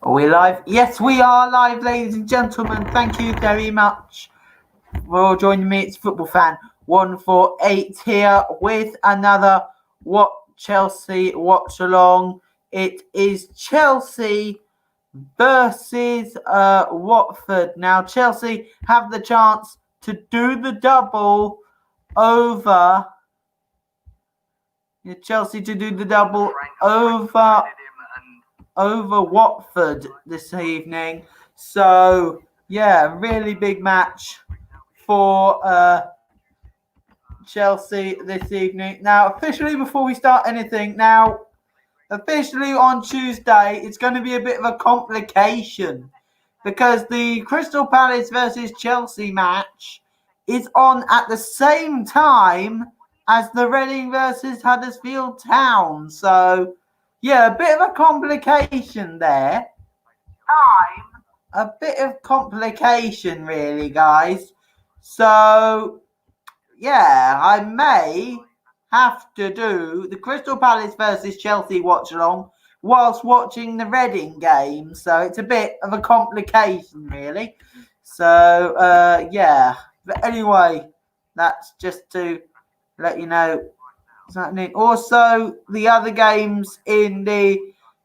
Are we live? Yes, we are live, ladies and gentlemen. Thank you very much for joining me. It's Football Fan 148 here with another Chelsea watch along. It is Chelsea versus Watford. Now, Chelsea have the chance to do the double over. Chelsea to do the double over Watford this evening. So, yeah, really big match for Chelsea this evening. Now, officially, before we start anything, officially on Tuesday, it's going to be a bit of a complication because the Crystal Palace versus Chelsea match is on at the same time as the Reading versus Huddersfield Town. So, yeah, a bit of a complication there. A bit of complication, really, guys. So, yeah, I may have to do the Crystal Palace versus Chelsea watch-along whilst watching the Reading game. So, it's a bit of a complication, really. So, yeah. But anyway, that's just to let you know. Also, the other games in the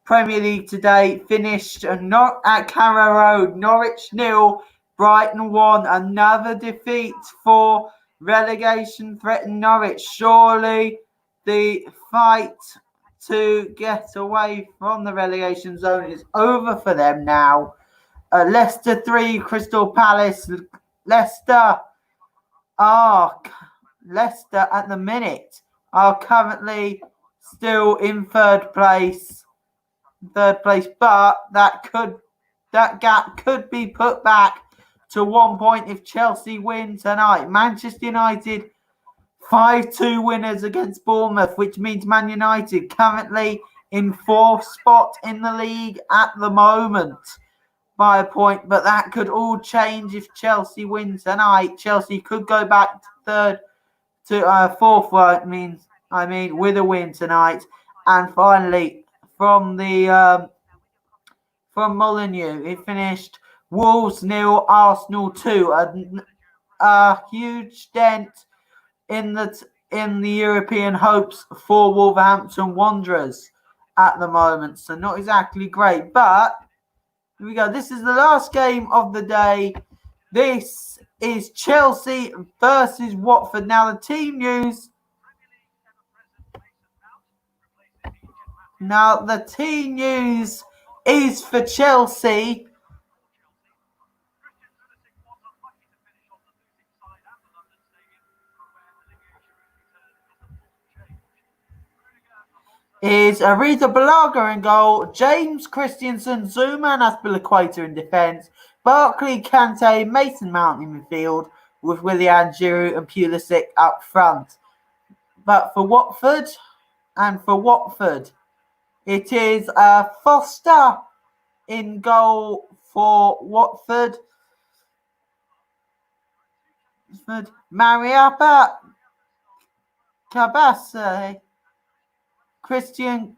Premier League today finished not at Carrow Road. Norwich 0, Brighton 1. Another defeat for relegation-threatened Norwich. Surely the fight to get away from the relegation zone is over for them now. Leicester 3, Crystal Palace. Leicester at the minute are currently still in third place, but that gap could be put back to 1 point if Chelsea win tonight. Manchester United 5-2 winners against Bournemouth, which means Man United currently in fourth spot in the league at the moment by a point, but that could all change if Chelsea win tonight. Chelsea could go back to fourth, with a win tonight. And finally, from Molineux, it finished Wolves 0, Arsenal 2. A huge dent in the European hopes for Wolverhampton Wanderers at the moment. So not exactly great, but here we go. This is the last game of the day. This is Chelsea versus Watford. Now, the team news. Is for Chelsea. Is Arita Balaga in goal, James Christensen, Zuma and Aspilicueta in defence, Barkley, Kante, Mason Mount in midfield, with Willian, Giroud and Pulisic up front. But for Watford, it is Foster in goal for Watford. Mariappa, Cabasele, Christian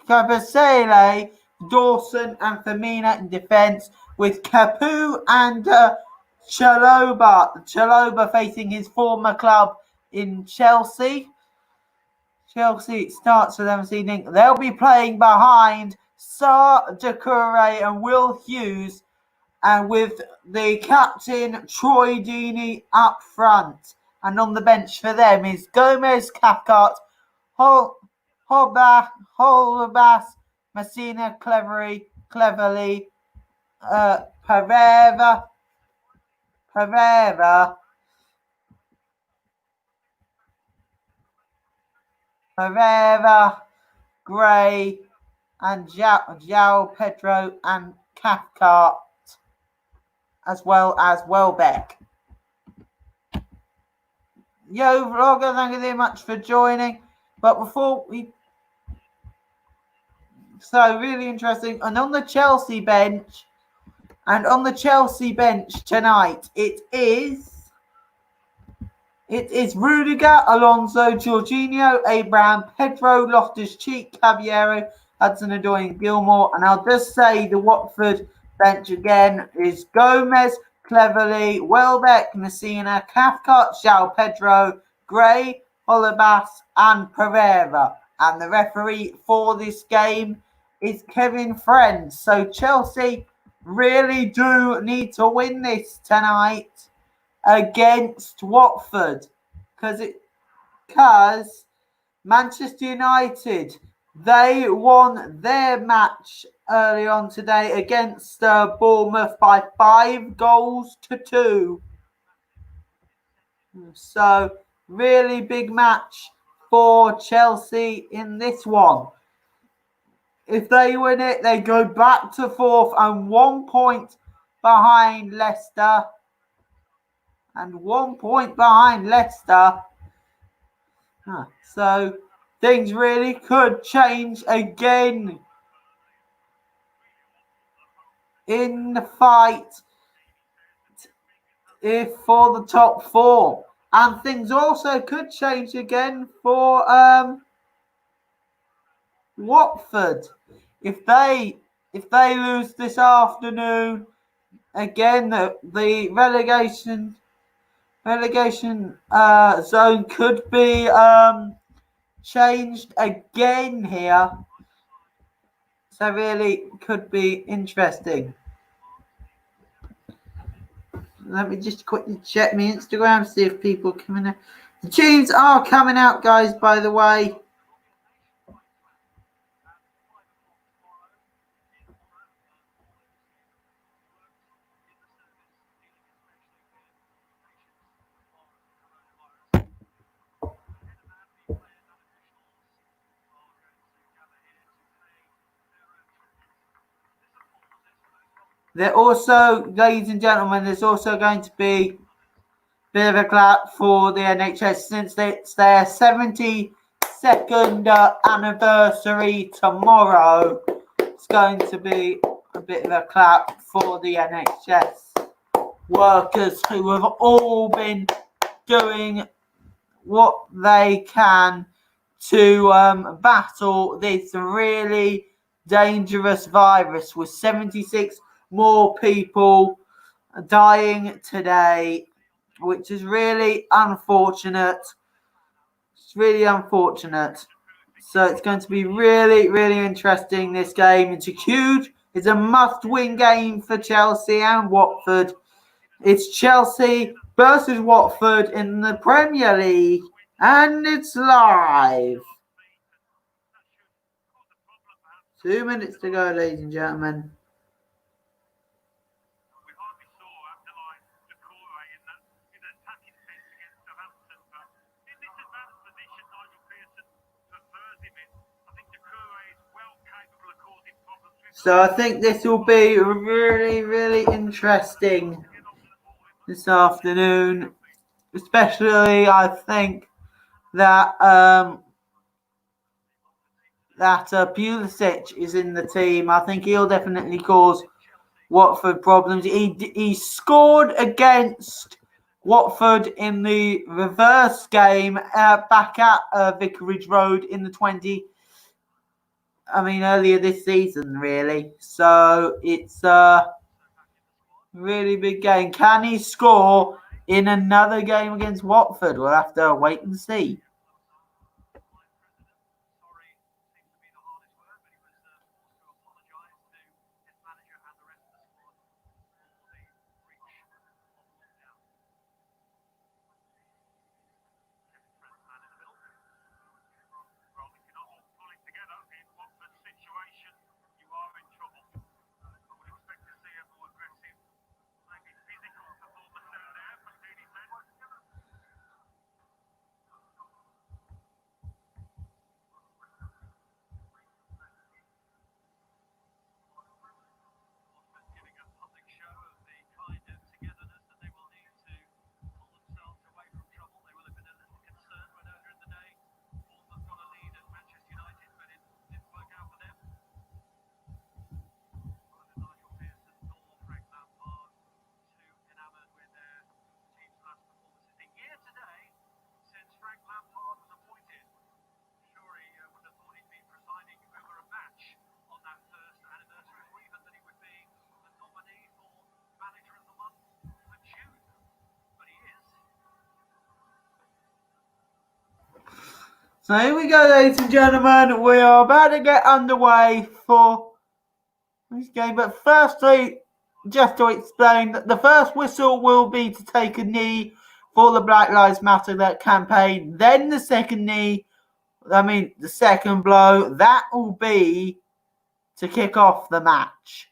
Cabasele, Dawson and Firmino in defence, with Capu and Chalobah facing his former club in Chelsea. Chelsea starts for them this evening. They'll be playing behind Sarr, Doucouré and Will Hughes, and with the captain Troy Deeney up front. And on the bench for them is Gomez, Cathcart, Holbas, Messina, Cleverly, Pereira, Gray, and João Pedro and Cathcart, as well as Welbeck. Yo, vlogger, thank you very much for joining. But before we... So, really interesting. And on the Chelsea bench tonight, it is Rudiger, Alonso, Jorginho, Abraham, Pedro, Loftus-Cheek, Caballero, Hudson-Odoi and Gilmore. And I'll just say the Watford bench again is Gomez, Cleverley, Welbeck, Messina, Cathcart, João Pedro, Gray, Holebas and Pereira. And the referee for this game is Kevin Friend. So Chelsea really do need to win this tonight against Watford because Manchester United, they won their match early on today against Bournemouth by 5-2. So really big match for Chelsea in this one. If they win it, they go back to fourth and 1 point behind Leicester. And 1 point behind Leicester. So things really could change again in the fight for the top four. And things also could change again for Watford. If they lose this afternoon, again the relegation zone could be changed again here. So really could be interesting. Let me just quickly check my Instagram, see if people are coming out. The tunes are coming out, guys, by the way. They're also, ladies and gentlemen, there's also going to be a bit of a clap for the NHS since it's their 72nd anniversary tomorrow. It's going to be a bit of a clap for the NHS workers who have all been doing what they can to battle this really dangerous virus, with 76 more people dying today, which is really unfortunate. It's really unfortunate. So it's going to be really, really interesting, this game. It's a must-win game for Chelsea and Watford. It's Chelsea versus Watford in the Premier League, and it's live. 2 minutes to go, ladies and gentlemen. So I think this will be really, really interesting this afternoon. Especially, I think that Pulisic is in the team. I think he'll definitely cause Watford problems. He scored against Watford in the reverse game back at Vicarage Road in the earlier this season, really. So it's a really big game. Can he score in another game against Watford? We'll have to wait and see. So here we go, ladies and gentlemen. We are about to get underway for this game. But firstly, just to explain that the first whistle will be to take a knee for the Black Lives Matter campaign. Then the second the second blow, that will be to kick off the match.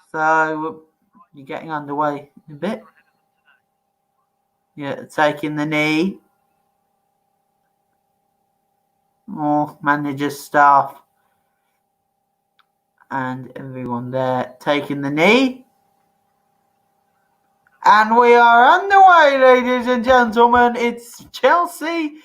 So you're getting underway a bit. Yeah, taking the knee. More managers, staff, and everyone there taking the knee. And we are underway, ladies and gentlemen. It's Chelsea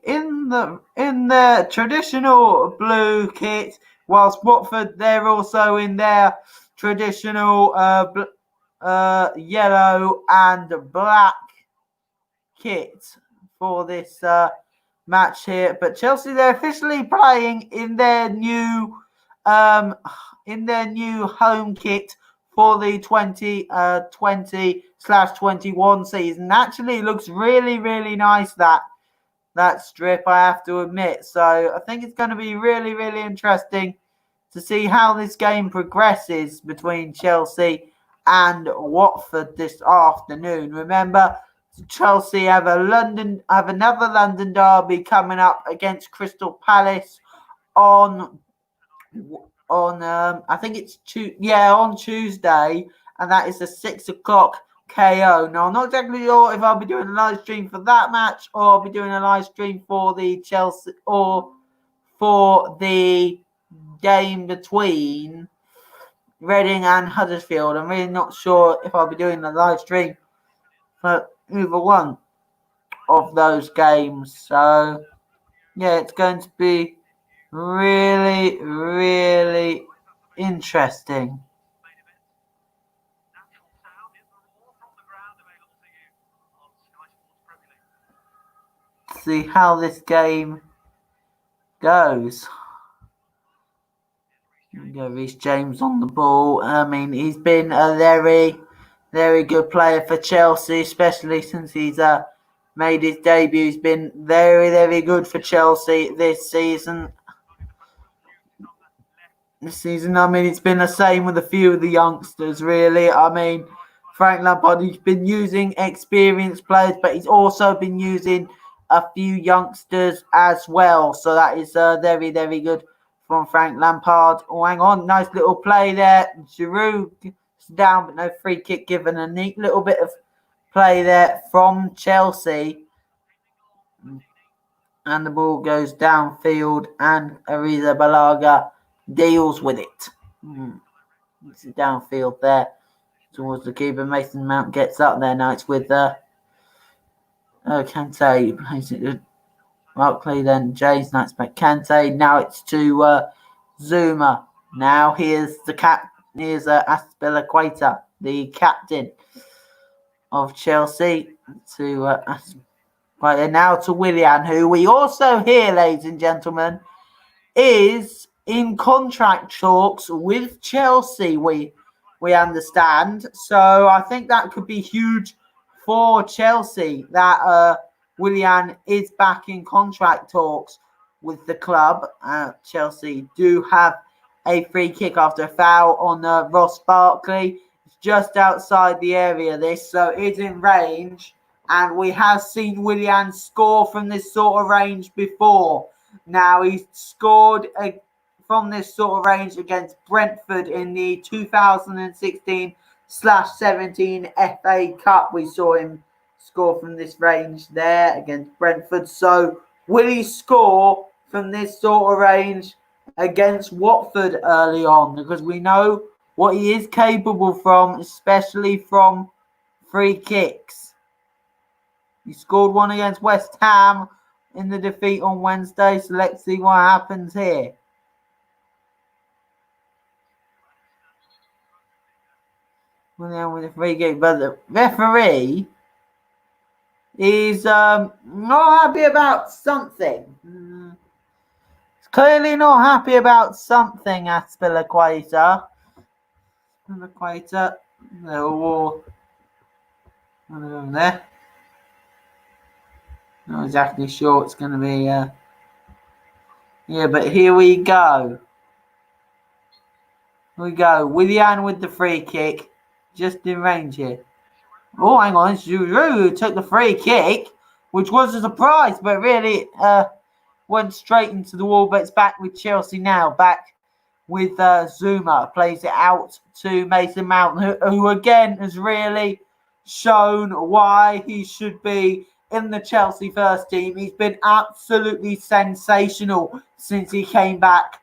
in their traditional blue kit, whilst Watford, they're also in their traditional yellow and black kit for this match here. But Chelsea, they're officially playing in their new home kit for the 2020/21 season. Actually looks really, really nice, that strip, I have to admit. So I think it's going to be really, really interesting to see how this game progresses between Chelsea and Watford this afternoon. Remember, Chelsea have another London derby coming up against Crystal Palace on I think it's on Tuesday, and that is a 6 o'clock KO. Now, I'm not exactly sure if I'll be doing a live stream for that match, or I'll be doing a live stream for the Chelsea, or for the game between Reading and Huddersfield. I'm really not sure if I'll be doing a live stream for either one of those games. So, yeah, it's going to be really, really interesting. See how this game goes. Reece James on the ball. I mean, he's been a very, very good player for Chelsea, especially since he's made his debut. He's been very, very good for Chelsea this season. I mean, it's been the same with a few of the youngsters, really. I mean, Frank Lampard, he's been using experienced players, but he's also been using a few youngsters as well. So that is very, very good from Frank Lampard. Oh, hang on. Nice little play there. Giroud is down, but no free kick given. A neat little bit of play there from Chelsea. And the ball goes downfield, and Ariza Balaga deals with it. It's downfield there towards the keeper. Mason Mount gets up there. Now it's with Kante. Plays it to Barkley, then James. Now it's back Kante. Now it's to Zuma. Now here's Azpilicueta, the captain of Chelsea, now to Willian, who we also hear, ladies and gentlemen, is in contract talks with Chelsea, we understand. So I think that could be huge for Chelsea, that Willian is back in contract talks with the club. Chelsea do have a free kick after a foul on Ross Barkley. It's just outside the area, so it's in range. And we have seen Willian score from this sort of range before. Now, he's scored from this sort of range against Brentford in the 2016/17 FA Cup. We saw him score from this range there against Brentford. So, will he score from this sort of range against Watford early on? Because we know what he is capable from, especially from free kicks. He scored one against West Ham in the defeat on Wednesday, so let's see what happens here. Willian with a free kick, but the referee is not happy about something. He's clearly not happy about something, Aspilicueta. Aspilicueta, little war. There. Not exactly sure it's going to be. Yeah, but here we go. Here we go. Willian with the free kick. Just in range here. Oh, hang on. Giroud took the free kick, which was a surprise, but really went straight into the wall. But it's back with Chelsea now. Back with Zuma. Plays it out to Mason Mount, who again has really shown why he should be in the Chelsea first team. He's been absolutely sensational since he came back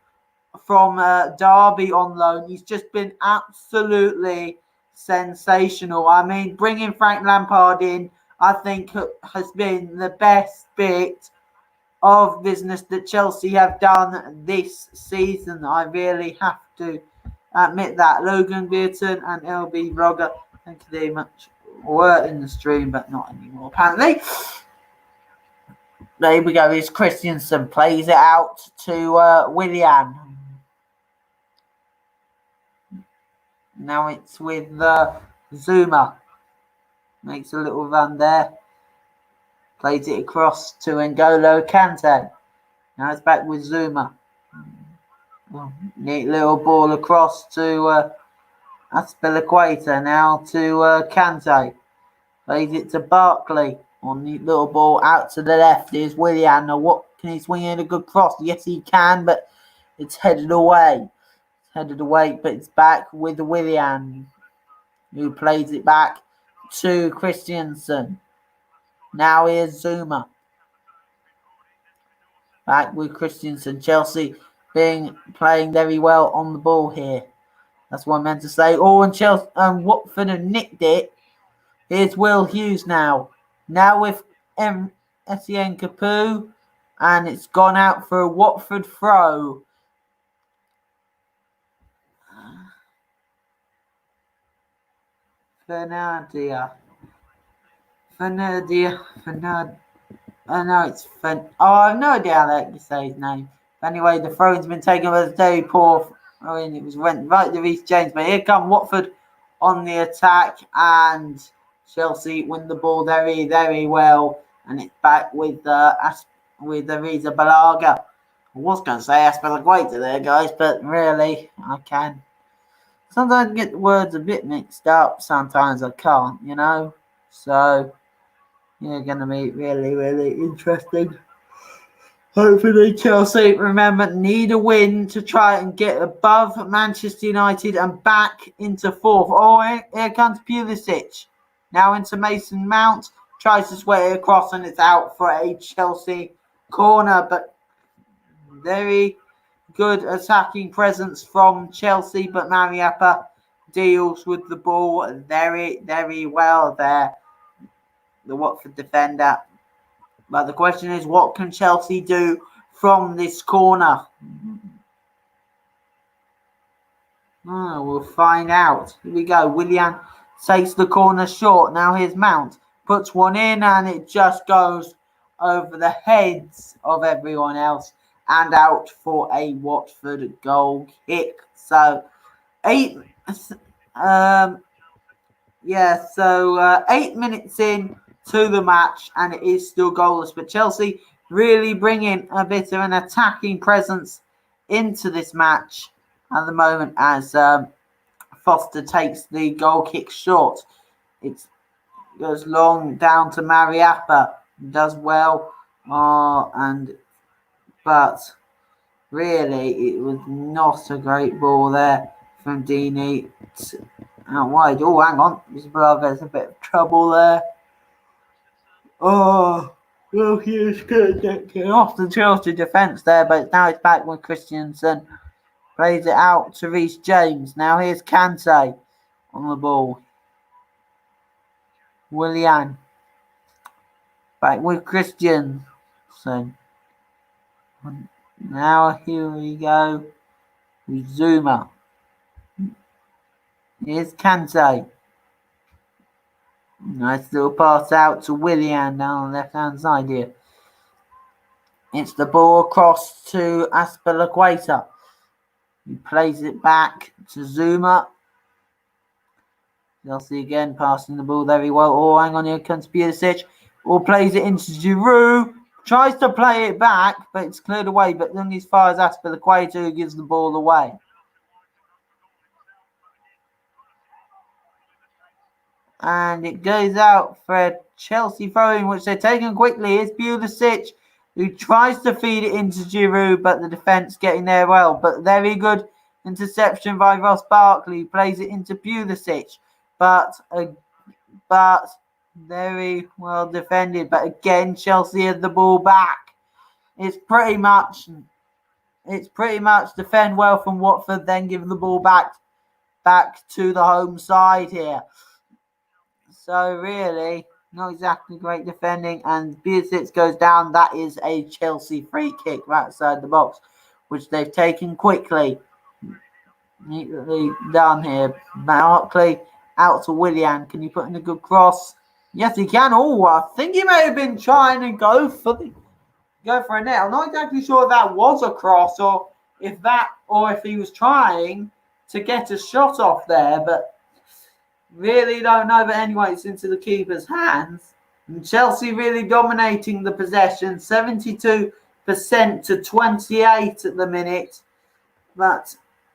from Derby on loan. He's just been absolutely sensational. I mean, bringing Frank Lampard in, I think, has been the best bit of business that Chelsea have done this season. I really have to admit that. Logan Beaton and LB Vlogger, thank you very much, were in the stream, but not anymore, apparently. There we go. Here's Christensen. Plays it out to Willian. Now it's with Zuma. Makes a little run there. Plays it across to N'Golo Kante. Now it's back with Zuma. Neat little ball across to Aspilicueta. Now to Kante. Plays it to Barkley. On the little ball out to the left is Willian. Now what can he swing in a good cross? Yes, he can, but it's headed away. But it's back with Willian, who plays it back to Christensen. Now here's Zuma. Back with Christensen. Chelsea playing very well on the ball here. That's what I meant to say. Oh, and Chelsea and Watford have nicked it. Here's Will Hughes now. Now with Etienne Capoue, and it's gone out for a Watford throw. Fernandia. I know it's Fen. Oh, I have no idea how to say his name. But anyway, the throw-in's been taken by a very poor. I mean, it was went right to Reece James, but here come Watford on the attack, and Chelsea win the ball very, very well, and it's back with Ariza Balaga. I was going to say Aspilicueta there, guys, but really, I can. Sometimes I get the words a bit mixed up. Sometimes I can't, you know. So, yeah, going to be really, really interesting. Hopefully Chelsea, remember, need a win to try and get above Manchester United and back into fourth. Oh, here comes Pulisic. Now into Mason Mount. Tries to sway it across and it's out for a Chelsea corner. But very good attacking presence from Chelsea. But Mariappa deals with the ball very, very well there. The Watford defender. But the question is, what can Chelsea do from this corner? Oh, we'll find out. Here we go. Willian takes the corner short. Now here's Mount. Puts one in and it just goes over the heads of everyone else and out for a Watford goal kick. So, 8 minutes in to the match and it is still goalless, but Chelsea really bringing a bit of an attacking presence into this match at the moment as Foster takes the goal kick short. It goes long down to Mariappa, does well, but really it was not a great ball there from Deeney out wide. Oh, hang on, this brother's a bit of trouble there. Oh, well, he's good getting off the Chelsea defence there, but now it's back with Christensen. Plays it out to Reece James. Now here's Kante on the ball. Willian. Back with Christensen. Now here we go with Zuma. Here's Kante. Nice little pass out to Willian down on the left-hand side here. It's the ball across to Azpilicueta. He plays it back to Zuma. Chelsea again passing the ball very well. Oh, hang on, here comes Pulisic. Or plays it into Giroud. Tries to play it back, but it's cleared away. But only as far as Azpilicueta, who gives the ball away. And it goes out for a Chelsea throw-in, which they're taking quickly. It's Pulisic, who tries to feed it into Giroud, but the defence getting there well. But very good interception by Ross Barkley. Plays it into Pulisic, but very well defended. But again, Chelsea has the ball back. It's pretty much defend well from Watford, then give the ball back to the home side here. So really, not exactly great defending, and Pulisic goes down. That is a Chelsea free kick right outside the box, which they've taken quickly. Neatly done here. Barkley out to Willian. Can he put in a good cross? Yes, he can. Oh, I think he may have been trying to go for a net. I'm not exactly sure if that was a cross or if he was trying to get a shot off there, but really don't know. But anyway, it's into the keeper's hands. And Chelsea really dominating the possession, 72% to 28 at the minute.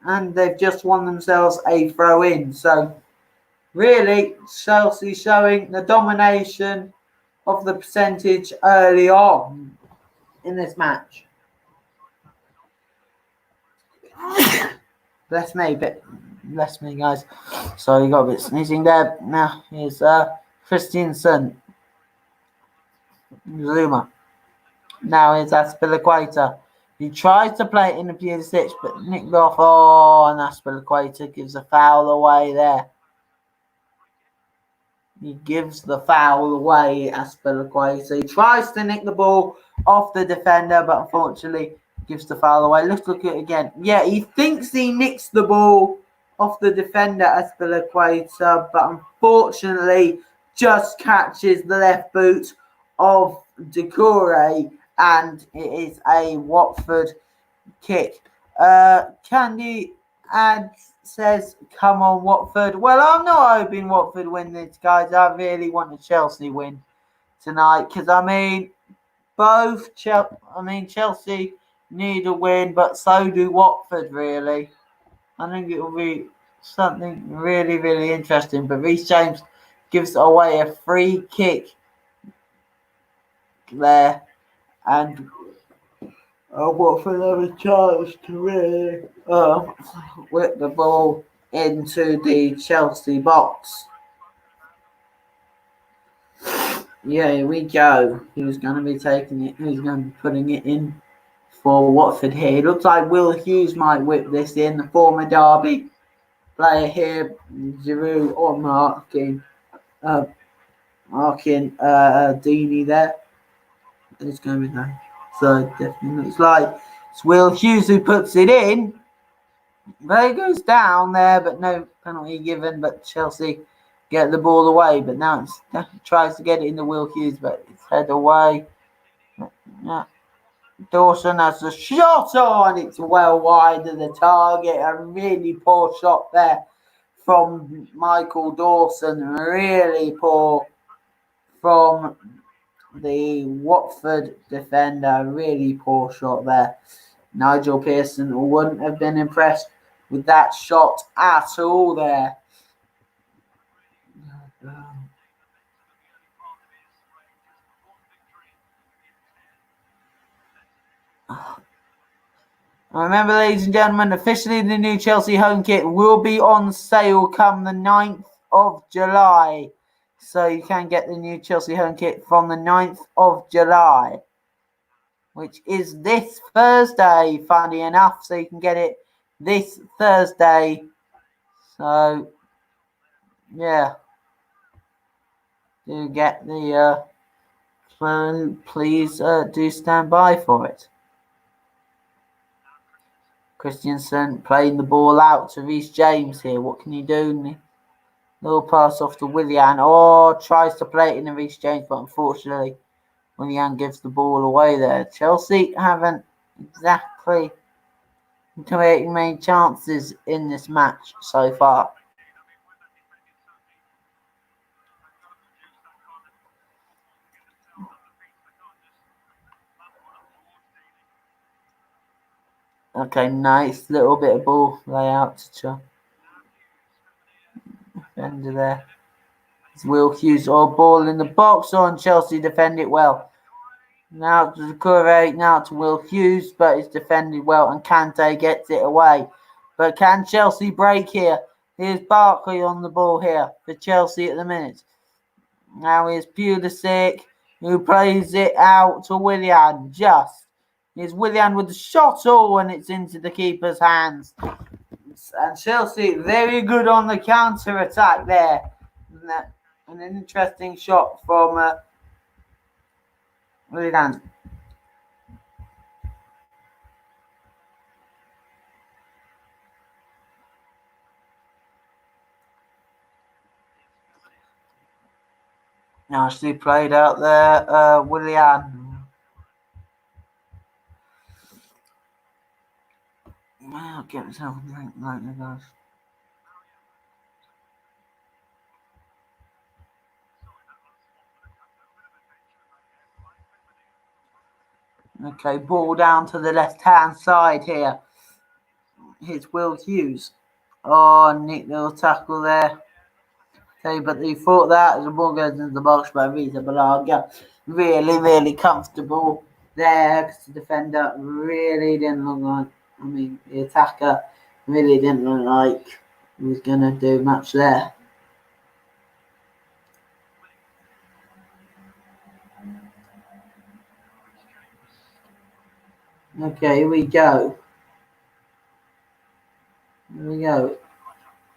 And they've just won themselves a throw-in. So really, Chelsea showing the domination of the percentage early on in this match. Bless me, guys. Sorry, got a bit sneezing there. Now here's Christensen, Zuma. Now here's Azpilicueta. He tries to play it in the Pulisic, but nicked off. Oh, and Azpilicueta gives a foul away there. He gives the foul away, Azpilicueta. He tries to nick the ball off the defender, but unfortunately gives the foul away. Let's look at it again. Yeah, he thinks he nicks the ball off the defender, Azpilicueta, but unfortunately just catches the left boot of Decore, and it is a Watford kick. Candy says, come on, Watford. Well, I'm not hoping Watford win this, guys. I really want a Chelsea win tonight, because Chelsea need a win, but so do Watford, really. I think it will be something really, really interesting. But Reece James gives away a free kick there, and Watford have a chance to really whip the ball into the Chelsea box. Yeah, here we go. Who's going to be taking it? Who's going to be putting it in for Watford here? It looks like Will Hughes might whip this in, the former Derby player here. Giroud or marking Deeney there. It's going to be nice. So definitely looks like it's Will Hughes who puts it in. But it goes down there, but no penalty given. But Chelsea get the ball away. But now it tries to get it into Will Hughes, but it's head away. Yeah. Dawson has the shot on. It's well wide of the target. A really poor shot there from Michael Dawson. Really poor from the Watford defender. Really poor shot there. Nigel Pearson wouldn't have been impressed with that shot at all there. Remember, ladies and gentlemen, officially the new Chelsea home kit will be on sale come the 9th of July. So you can get the new Chelsea home kit from the 9th of July, which is this Thursday, funny enough. So you can get it this Thursday. So, yeah. Do get the please do stand by for it. Christensen playing the ball out to Reece James here. What can he do? Little pass off to Willian. Oh, tries to play it in the Reece James, but unfortunately, Willian gives the ball away there. Chelsea haven't exactly creating many chances in this match so far. Okay, nice little bit of ball layout to defender there. It's Will Hughes, ball in the box on Chelsea, defend it well. Now to Doucouré, now to Will Hughes, but it's defended well and Kante gets it away. But can Chelsea break here? Here's Barkley on the ball here for Chelsea at the minute. Now here's Pulisic, who plays it out to Willian. Here's Willian with the shot, and it's into the keeper's hands. And Chelsea very good on the counter attack there. And an interesting shot from Willian. Nicely played out there, Willian. Wow, get myself a drink later, guys. Okay, ball down to the left-hand side here. Here's Will Hughes. Oh, neat little tackle there. Okay, but he thought that as the ball goes into the box by Rita Balaga. Really, really comfortable there because the defender really didn't look like, the attacker really didn't look like he was going to do much there. Okay, here we go.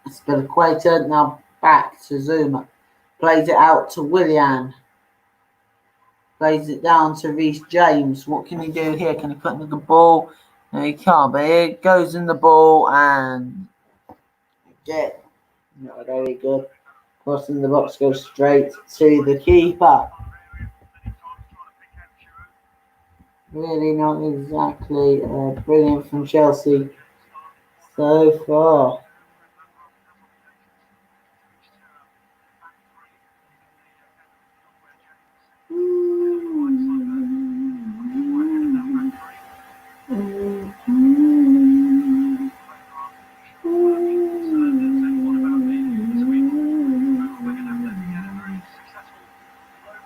It's been equated, now back to Zuma. Plays it out to Willian. Plays it down to Reece James. What can he do here? Can he put in the ball? No, he can't, but it goes in the ball and not very good. Crossing the box goes straight to the keeper. Really not exactly brilliant from Chelsea so far.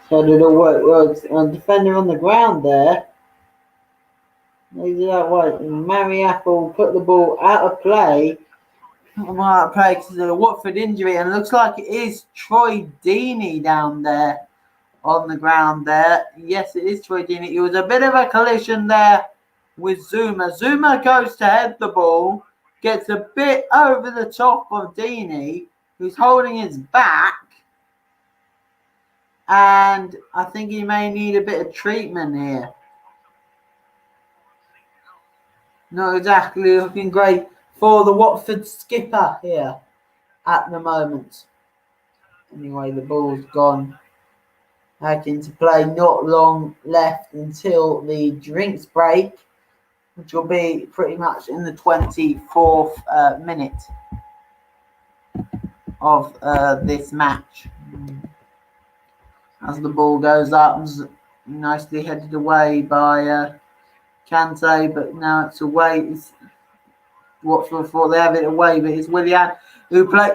So did a work defender on the ground there. They do that right. Mary Apple put the ball out of play. Out of play because of the Watford injury, and it looks like it is Troy Deeney down there on the ground there. Yes, it is Troy Deeney. It was a bit of a collision there with Zuma. Zuma goes to head the ball, gets a bit over the top of Deeney, who's holding his back. And I think he may need a bit of treatment here. Not exactly looking great for the Watford skipper here at the moment. Anyway, the ball's gone back into play. Not long left until the drinks break, which will be pretty much in the 24th minute of this match. As the ball goes up, nicely headed away by Kante, but now it's away. It's Watford thought they have it away, but it's Willian who plays.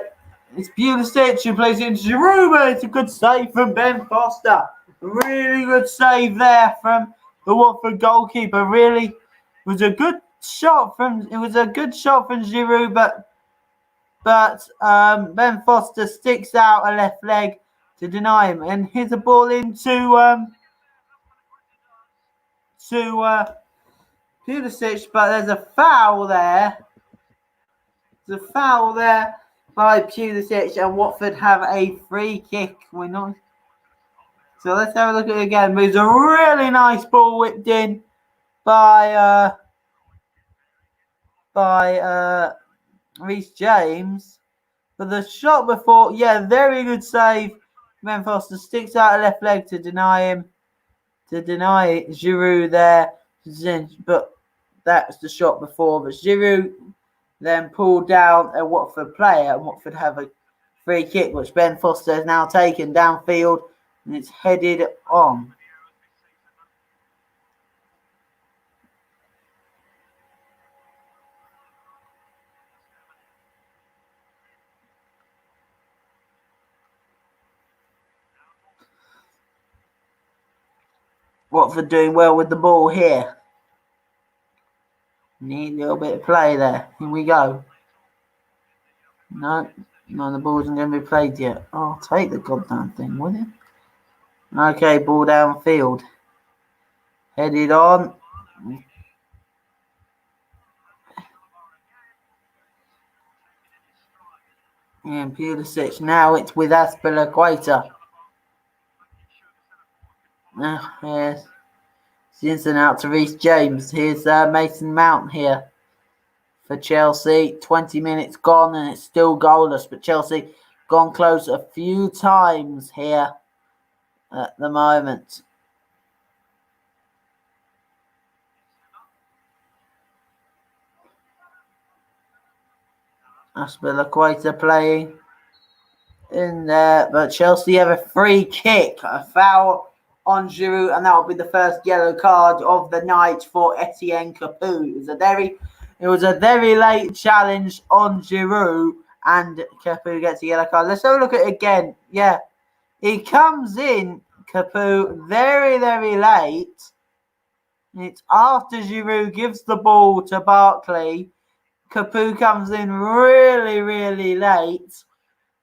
It's Pulisic who plays into Giroud. It's a good save from Ben Foster. Really good save there from the Watford goalkeeper. Really was a good shot from. It was a good shot from Giroud, but Ben Foster sticks out a left leg to deny him, and here's a ball into Pulisic, but there's a foul there. There's a foul there by Pulisic, and Watford have a free kick. So let's have a look at it again. But it's a really nice ball whipped in by Reece James. But the shot before, very good save. Ben Foster sticks out a left leg to deny Giroud there. But that's the shot before. But Giroud then pulled down a Watford player, and Watford have a free kick, which Ben Foster has now taken downfield, and it's headed on. Watford doing well with the ball here. Need a little bit of play there. Here we go. No, the ball isn't going to be played yet. Oh, take the goddamn thing, will you? Okay, ball downfield. Headed on. And Pulisic. Now it's with Azpilicueta. Yes. Jensen out to Reece James. Here's Mason Mount here for Chelsea. 20 minutes gone and it's still goalless. But Chelsea gone close a few times here at the moment. Azpilicueta playing in there. But Chelsea have a free kick. A foul on Giroud, and that will be the first yellow card of the night for Etienne Capoue. It was a very late challenge on Giroud, and Capoue gets a yellow card. Let's have a look at it again. Yeah, he comes in, Capoue, very, very late. It's after Giroud gives the ball to Barkley. Capoue comes in really, really late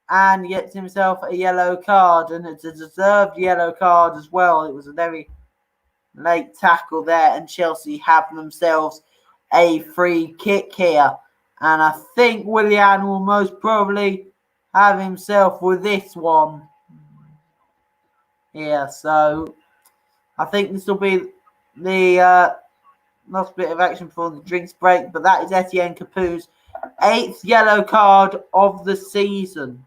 and gets himself a yellow card, and it's a deserved yellow card as well. It was a very late tackle there, and Chelsea have themselves a free kick here. And I think Willian will most probably have himself with this one here. So I think this will be the last bit of action before the drinks break. But that is Etienne Capoue's 8th yellow card of the season.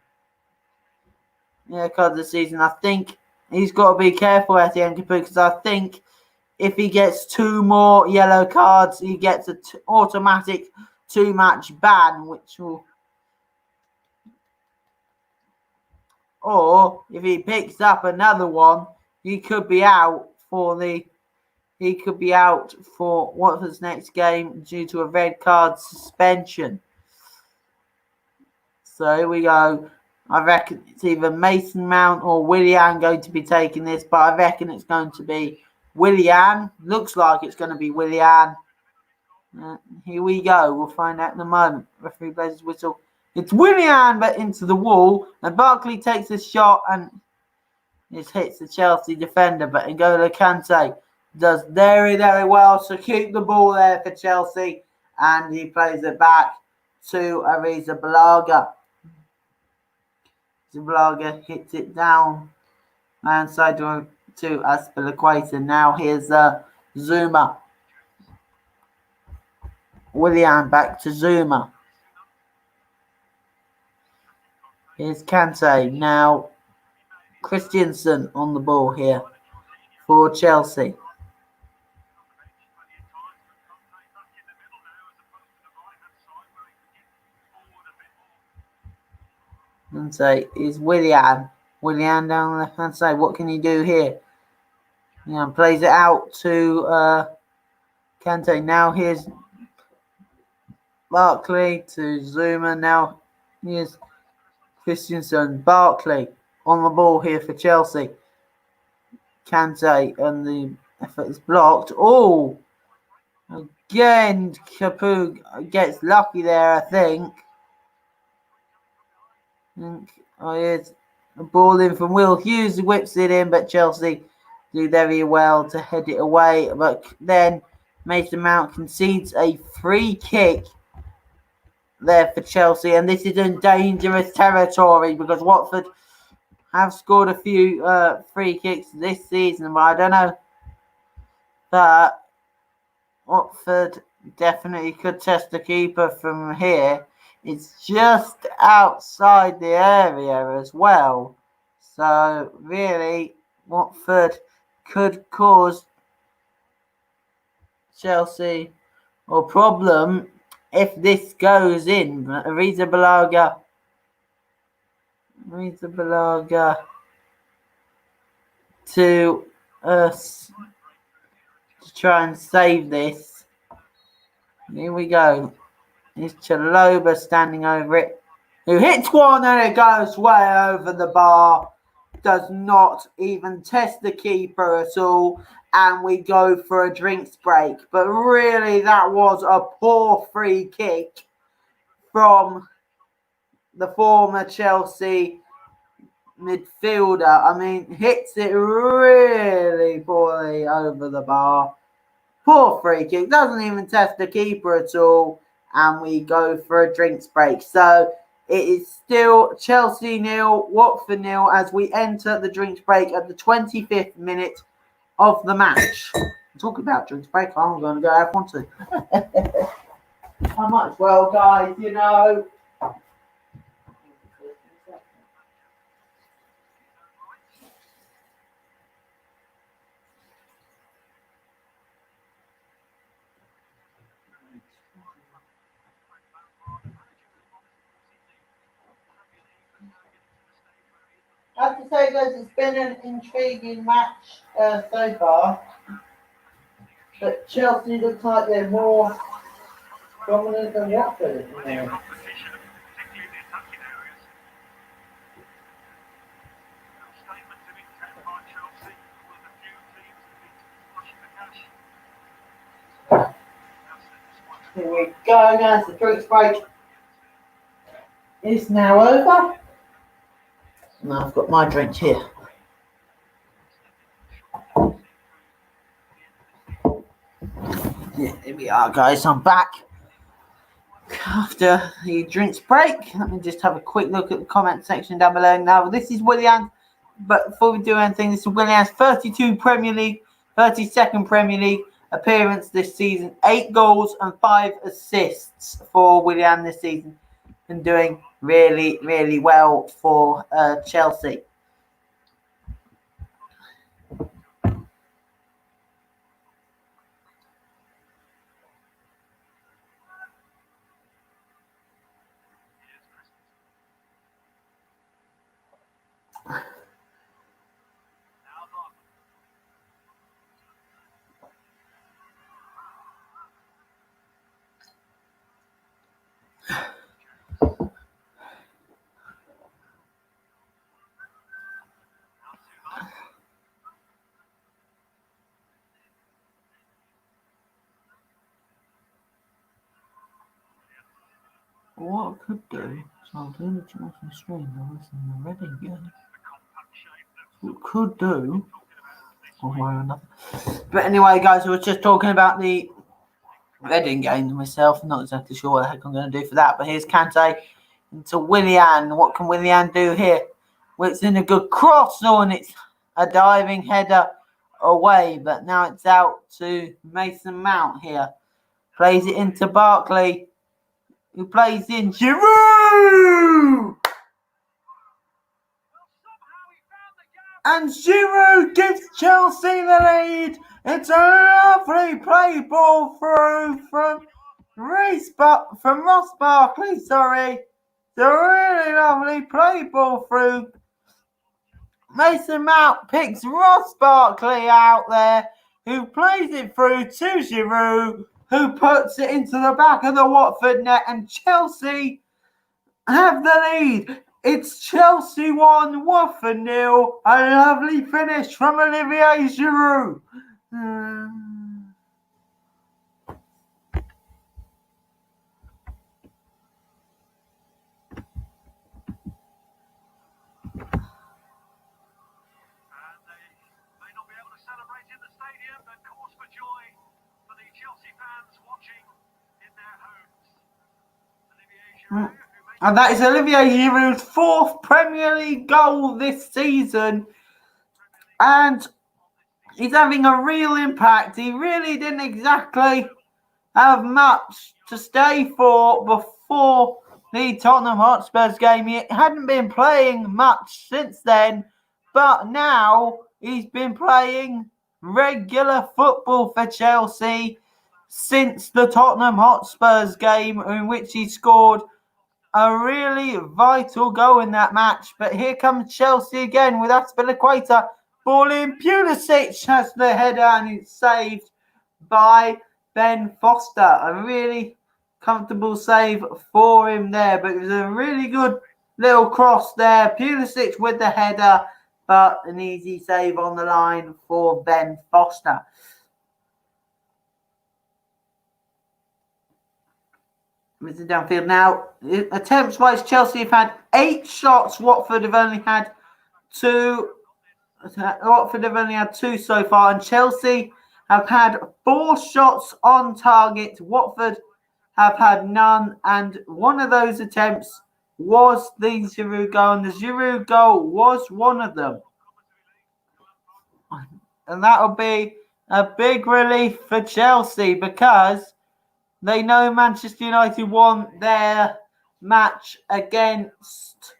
Card of the season. I think he's got to be careful, Etienne Capoue, because I think if he gets 2 more yellow cards, he gets an automatic 2-match ban, which will, or if he picks up another one, he could be out for Watford's next game due to a red card suspension. So here we go. I reckon it's either Mason Mount or Willian going to be taking this, but I reckon it's going to be Willian. Looks like it's going to be Willian. Here we go. We'll find out in a moment. Referee blows his whistle. It's Willian, but into the wall. And Barkley takes a shot and it hits the Chelsea defender. But N'Golo Kante does very, very well to keep the ball there for Chelsea. And he plays it back to Arrizabalaga. Zabalaga hits it down and side to Azpilicueta. Now here's Zuma. Willian back to Zuma. Here's Kante. Now Christensen on the ball here for Chelsea. And say is Willian. Willian down the left hand side. What can he do here? Plays it out to Kante. Now here's Barkley to Zuma. Now here's Christensen. Barkley on the ball here for Chelsea. Kante, and the effort is blocked. Oh, again, Capoue gets lucky there, I think. Here's a ball in from Will Hughes, whips it in, but Chelsea do very well to head it away. But then Mason Mount concedes a free kick there for Chelsea, and this is in dangerous territory because Watford have scored a few free kicks this season, but I don't know. But Watford definitely could test the keeper from here. It's just outside the area as well. So really, Watford could cause Chelsea a problem if this goes in. Ariza Balaga to us to try and save this. Here we go. It's Chaloba standing over it, who hits one and it goes way over the bar. Does not even test the keeper at all, and we go for a drinks break. But really, that was a poor free kick from the former Chelsea midfielder. I mean, hits it really poorly over the bar. Poor free kick, doesn't even test the keeper at all, and we go for a drinks break. So it is still Chelsea 0, Watford 0 as we enter the drinks break at the 25th minute of the match. Talk about drinks break, I'm going to go have one too. I might as well, guys, you know. I have to say, guys, it's been an intriguing match so far. But Chelsea looks like they're more dominant than Watford. Here we go, guys. The drinks break is now over. Now I've got my drink here. Yeah, here we are, guys. I'm back after the drinks break. Let me just have a quick look at the comment section down below. Now, this is Willian, but before we do anything, this is Willian's 32nd Premier League appearance this season. 8 goals and 5 assists for Willian this season. Been doing really, really well for Chelsea. What I could do, so I'll do the Jonathan stream, I'll listen to the Reading game. What I could do, one way or another. But anyway, guys, I was just talking about the Reading game myself. I'm not exactly sure what the heck I'm going to do for that. But here's Kante into Willian. What can Willian do here? Well, it's in a good cross, and it's a diving header away. But now it's out to Mason Mount here. Plays it into Barkley, who plays in Giroud! And Giroud gives Chelsea the lead. It's a lovely play ball through from Ross Barkley, It's a really lovely play ball through. Mason Mount picks Ross Barkley out there, who plays it through to Giroud, who puts it into the back of the Watford net, and Chelsea have the lead. It's Chelsea 1, Watford 0. A lovely finish from Olivier Giroud. And that is Olivier Giroud's 4th Premier League goal this season. And he's having a real impact. He really didn't exactly have much to stay for before the Tottenham Hotspurs game. He hadn't been playing much since then, but now he's been playing regular football for Chelsea since the Tottenham Hotspurs game, in which he scored a really vital goal in that match. But here comes Chelsea again with Azpilicueta. Ball in, Pulisic has the header and it's saved by Ben Foster. A really comfortable save for him there, but it was a really good little cross there. Pulisic with the header, but an easy save on the line for Ben Foster. Mr. Downfield now. Attempts-wise, Chelsea have had 8 shots. Watford have only had 2. Watford have only had 2 so far, and Chelsea have had 4 shots on target. Watford have had none, and one of those attempts was the Giroud goal, and the Giroud goal was one of them. And that'll be a big relief for Chelsea, because they know Manchester United won their match against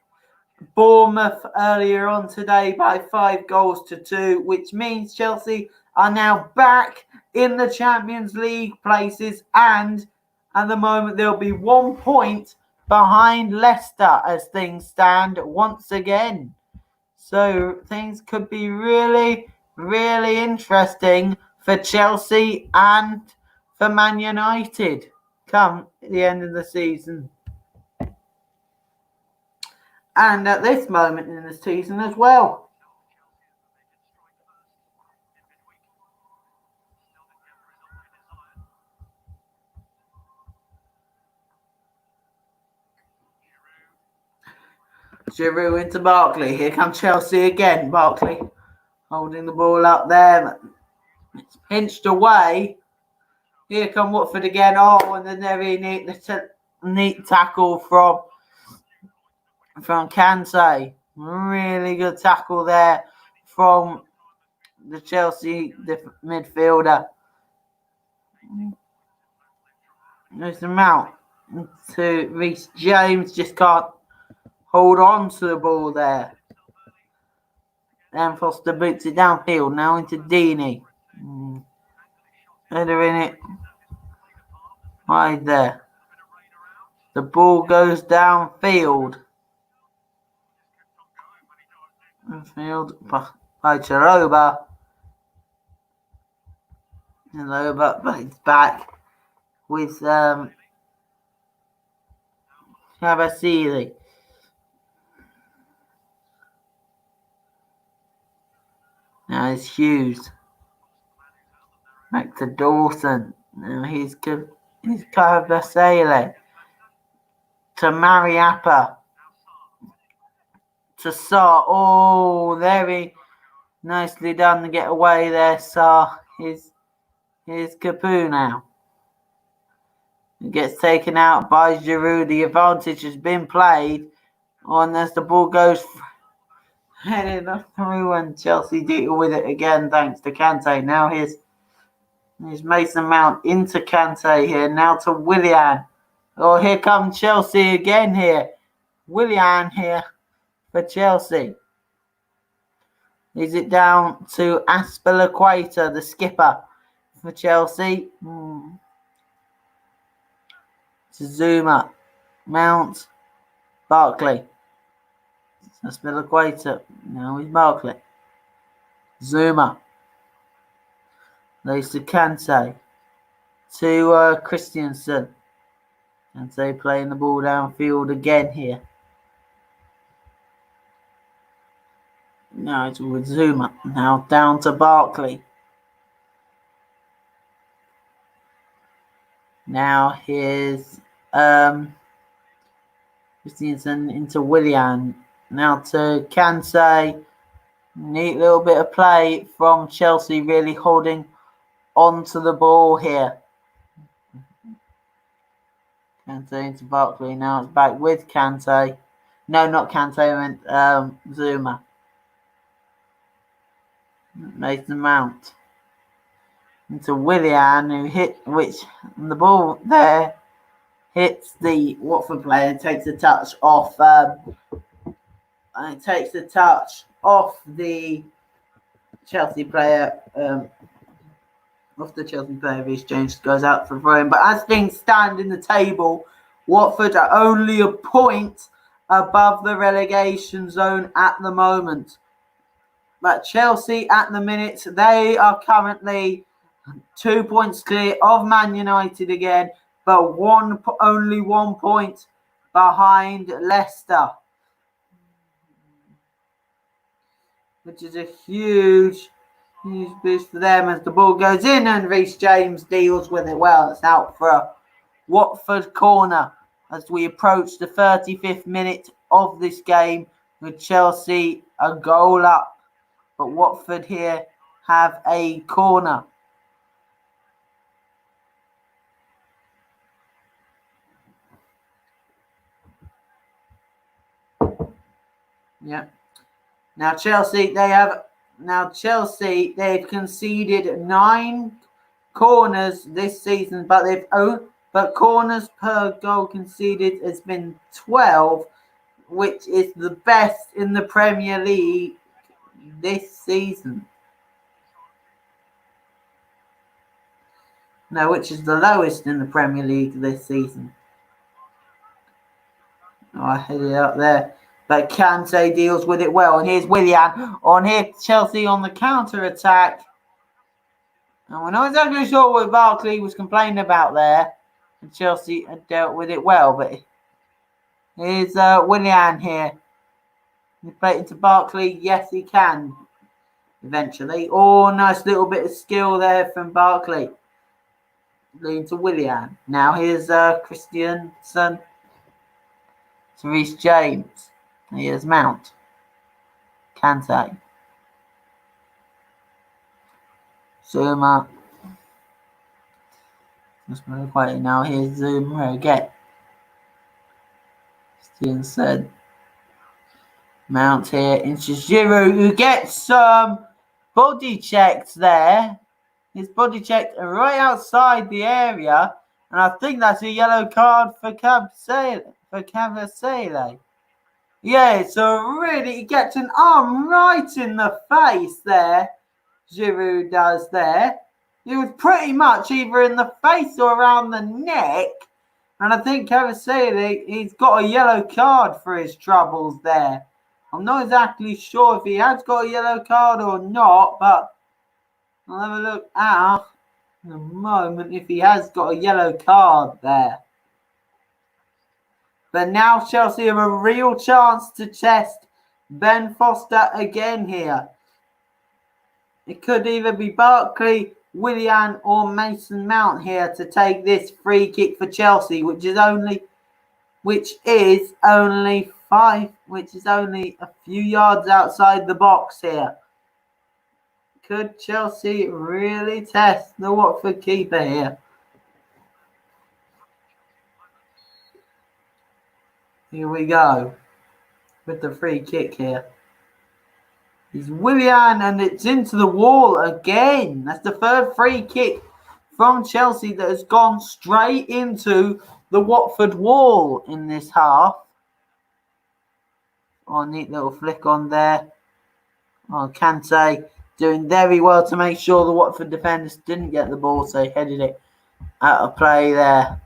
Bournemouth earlier on today by 5-2, which means Chelsea are now back in the Champions League places, and at the moment they'll be 1 point behind Leicester as things stand once again. So things could be really, really interesting for Chelsea and for Man United come the end of the season. And at this moment in the season as well. Giroud into Barkley. Here comes Chelsea again. Barkley holding the ball up there. It's pinched away. Here come Watford again. Oh, and a very neat tackle from Kante. Really good tackle there from the Chelsea midfielder. There's the Mount to Reece James. Just can't hold on to the ball there. And Foster boots it downfield. Now into Deeney. Header in it. Right there. The ball goes downfield. Field by Charoba. And Loba, but it's back with Shabasili. Now it's Hughes. Back to Dawson. Now he's Kabasele. To Mariappa. To Sarr. Oh, very nicely done to get away there, Sarr. Here's Capu now. It gets taken out by Giroud. The advantage has been played on as the ball goes heading through, and Chelsea deal with it again thanks to Kante. Now here's Mason Mount into Kante here. Now to Willian. Oh, here comes Chelsea again here. Willian here for Chelsea. Is it down to Azpilicueta, the skipper for Chelsea? To Zuma. Mount. Barkley. Azpilicueta. Now he's Barkley. Zuma. Lays to Kante. To Christensen. Kante playing the ball downfield again here. Now it's with Zuma. Now down to Barkley. Now here's Christensen into Willian. Now to Kante. Neat little bit of play from Chelsea, really holding onto the ball here. Kante into Barkley. Now it's back with Kante. No, not Kante. I meant Zuma. Mason Mount. Into Willian, who hit the ball there hits the Watford player and takes a touch off. The Chelsea player. Off the Chelsea player, Reece James goes out for throwing. But as things stand in the table, Watford are only a point above the relegation zone at the moment. But Chelsea at the minute, they are currently 2 points clear of Man United again, but only 1 point behind Leicester, which is a huge boost for them as the ball goes in and Reece James deals with it well. It's out for a Watford corner as we approach the 35th minute of this game with Chelsea a goal up. But Watford here have a corner. Yeah. Now Chelsea, they've conceded 9 corners this season, but corners per goal conceded has been 12, which is the best in the Premier League this season. No, which is the lowest in the Premier League this season. Oh, I hit it up there. But Kante deals with it well. And here's Willian. On here, Chelsea on the counter-attack. And we're not exactly sure what Barkley was complaining about there. And Chelsea had dealt with it well. But here's Willian here. He played into Barkley. Yes, he can. Eventually. Oh, nice little bit of skill there from Barkley. Leading to Willian. Now here's Christiansen. To Reece James. Here's Mount. Kante. Zuma. Just move quietly now. Here's Zuma again. Christiansen. Mount here into Giroud, who gets some body checked there. His body checked right outside the area. And I think that's a yellow card for Cavasele. Yeah, so really, he gets an arm right in the face there. Giroud does there. He was pretty much either in the face or around the neck. And I think Cavasele, he's got a yellow card for his troubles there. I'm not exactly sure if he has got a yellow card or not, but I'll have a look out in a moment if he has got a yellow card there. But now Chelsea have a real chance to test Ben Foster again here. It could either be Barkley, Willian, or Mason Mount here to take this free kick for Chelsea, which is only a few yards outside the box here. Could Chelsea really test the Watford keeper here? Here we go with the free kick here. It's Willian and it's into the wall again. That's the third free kick from Chelsea that has gone straight into the Watford wall in this half. Oh, neat little flick on there. Oh, Kante doing very well to make sure the Watford defenders didn't get the ball, so he headed it out of play there.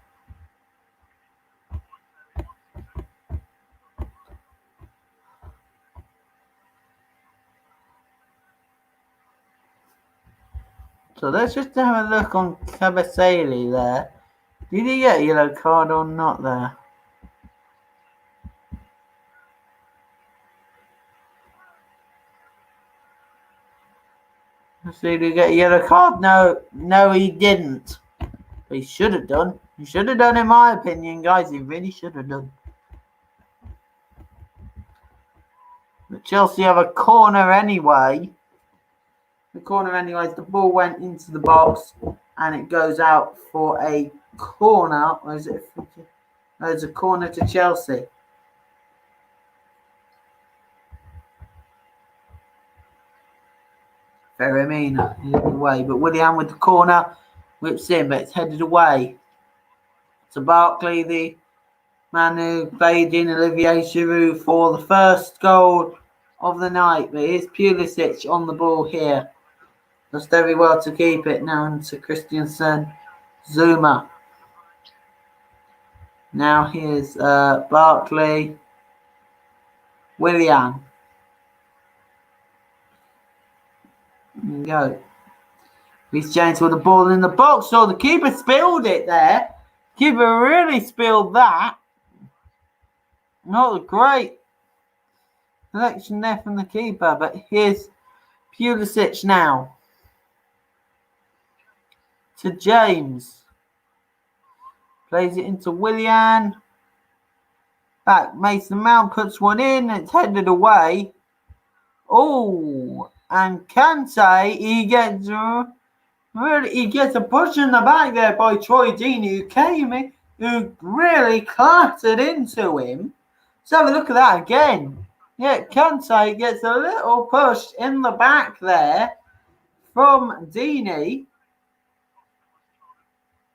So let's just have a look on Cavasele there. Did he get a yellow card or not there? Did he get a yellow card? No, he didn't. But he should have done. He should have done, in my opinion, guys. He really should have done. But Chelsea have a corner anyway. The ball went into the box and it goes out for a corner. Or is it? There's a corner to Chelsea. Ferramina headed away, but Willian with the corner whips in, but it's headed away to Barkley, the man who played in Olivier Giroud for the first goal of the night. But here's Pulisic on the ball here. Does very well to keep it now to Christensen. Zuma. Now here's Barkley. Willian. There you go. Reece James with the ball in the box. So the keeper spilled it there. Keeper really spilled that. Not a great selection there from the keeper. But here's Pulisic now. To James. Plays it into Willian. Back. Mason Mount puts one in. It's headed away. Oh. And Kante, he gets a push in the back there by Troy Deeney, who came in, who really clattered into him. Let's have a look at that again. Yeah, Kante gets a little push in the back there from Deeney.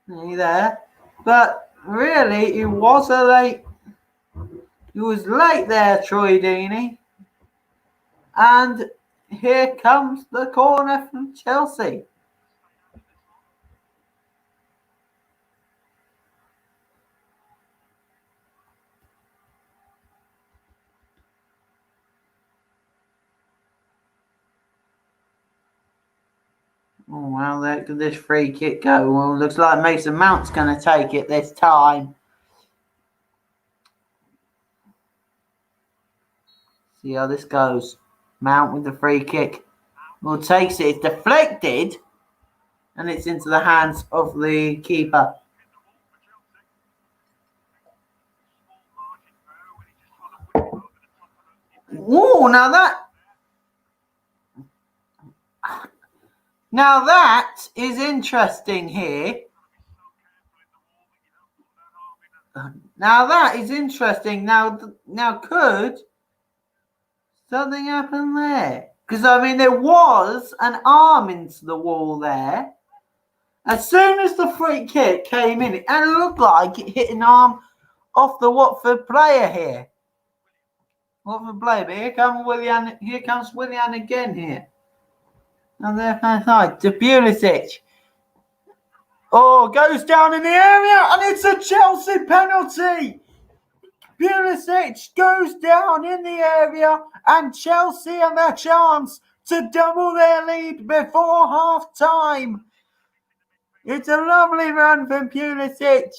There. But really, it was late there, Troy Deeney. And here comes the corner from Chelsea. Oh, well, where could this free kick go? Well, looks like Mason Mount's going to take it this time. See how this goes. Mount with the free kick. Well, takes it. It's deflected. And it's into the hands of the keeper. Oh, now that is interesting here. Now that is interesting. Now could something happen there? Because, I mean, there was an arm into the wall there. As soon as the free kick came in, and it looked like it hit an arm off the Watford player here. Watford player, but here comes Willian again here. On the left-hand side to Pulisic. Oh, goes down in the area, and it's a Chelsea penalty. Pulisic goes down in the area, and Chelsea have a chance to double their lead before half-time. It's a lovely run from Pulisic.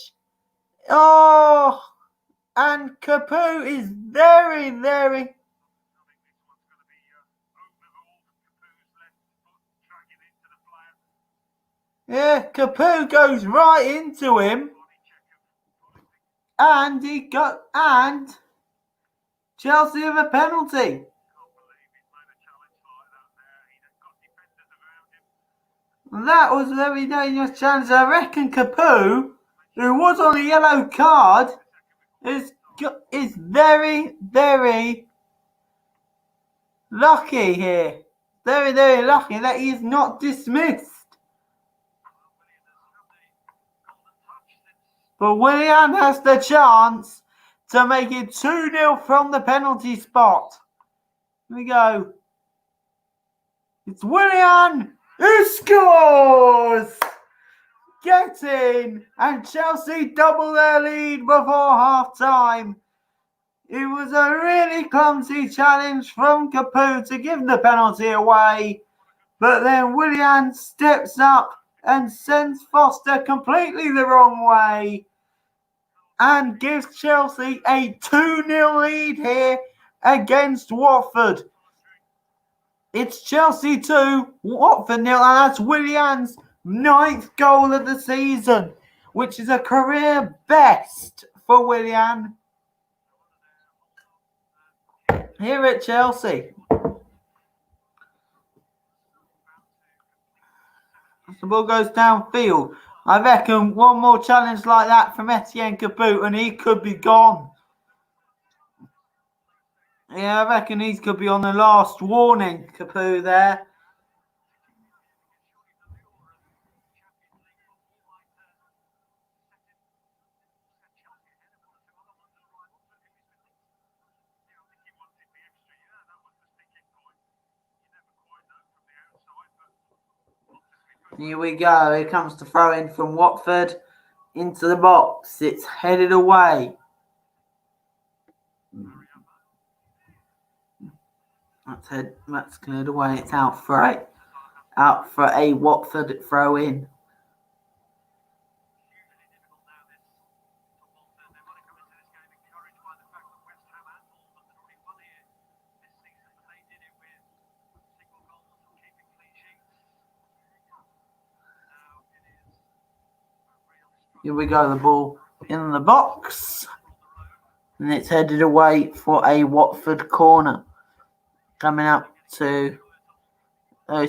Oh, and Capoue is very, very... Yeah, Capoue goes right into him. And Chelsea have a penalty. That was a very dangerous chance. I reckon Capoue, who was on a yellow card, is very, very lucky here. Very, very lucky that he is not dismissed. But Willian has the chance to make it 2-0 from the penalty spot. Here we go. It's Willian who scores! Get in! And Chelsea double their lead before half-time. It was a really clumsy challenge from Capoue to give the penalty away. But then Willian steps up and sends Foster completely the wrong way. And gives Chelsea a 2-0 lead here against Watford. It's Chelsea 2, Watford 0, and that's Willian's 9th goal of the season, which is a career best for Willian here at Chelsea. The ball goes downfield. I reckon one more challenge like that from Etienne Capoue and he could be gone. Yeah, I reckon he could be on the last warning, Capoue there. Here we go. Here comes the throw in from Watford into the box. It's headed away. That's cleared away. It's out for a Watford throw in. Here we go, the ball in the box. And it's headed away for a Watford corner. Coming up to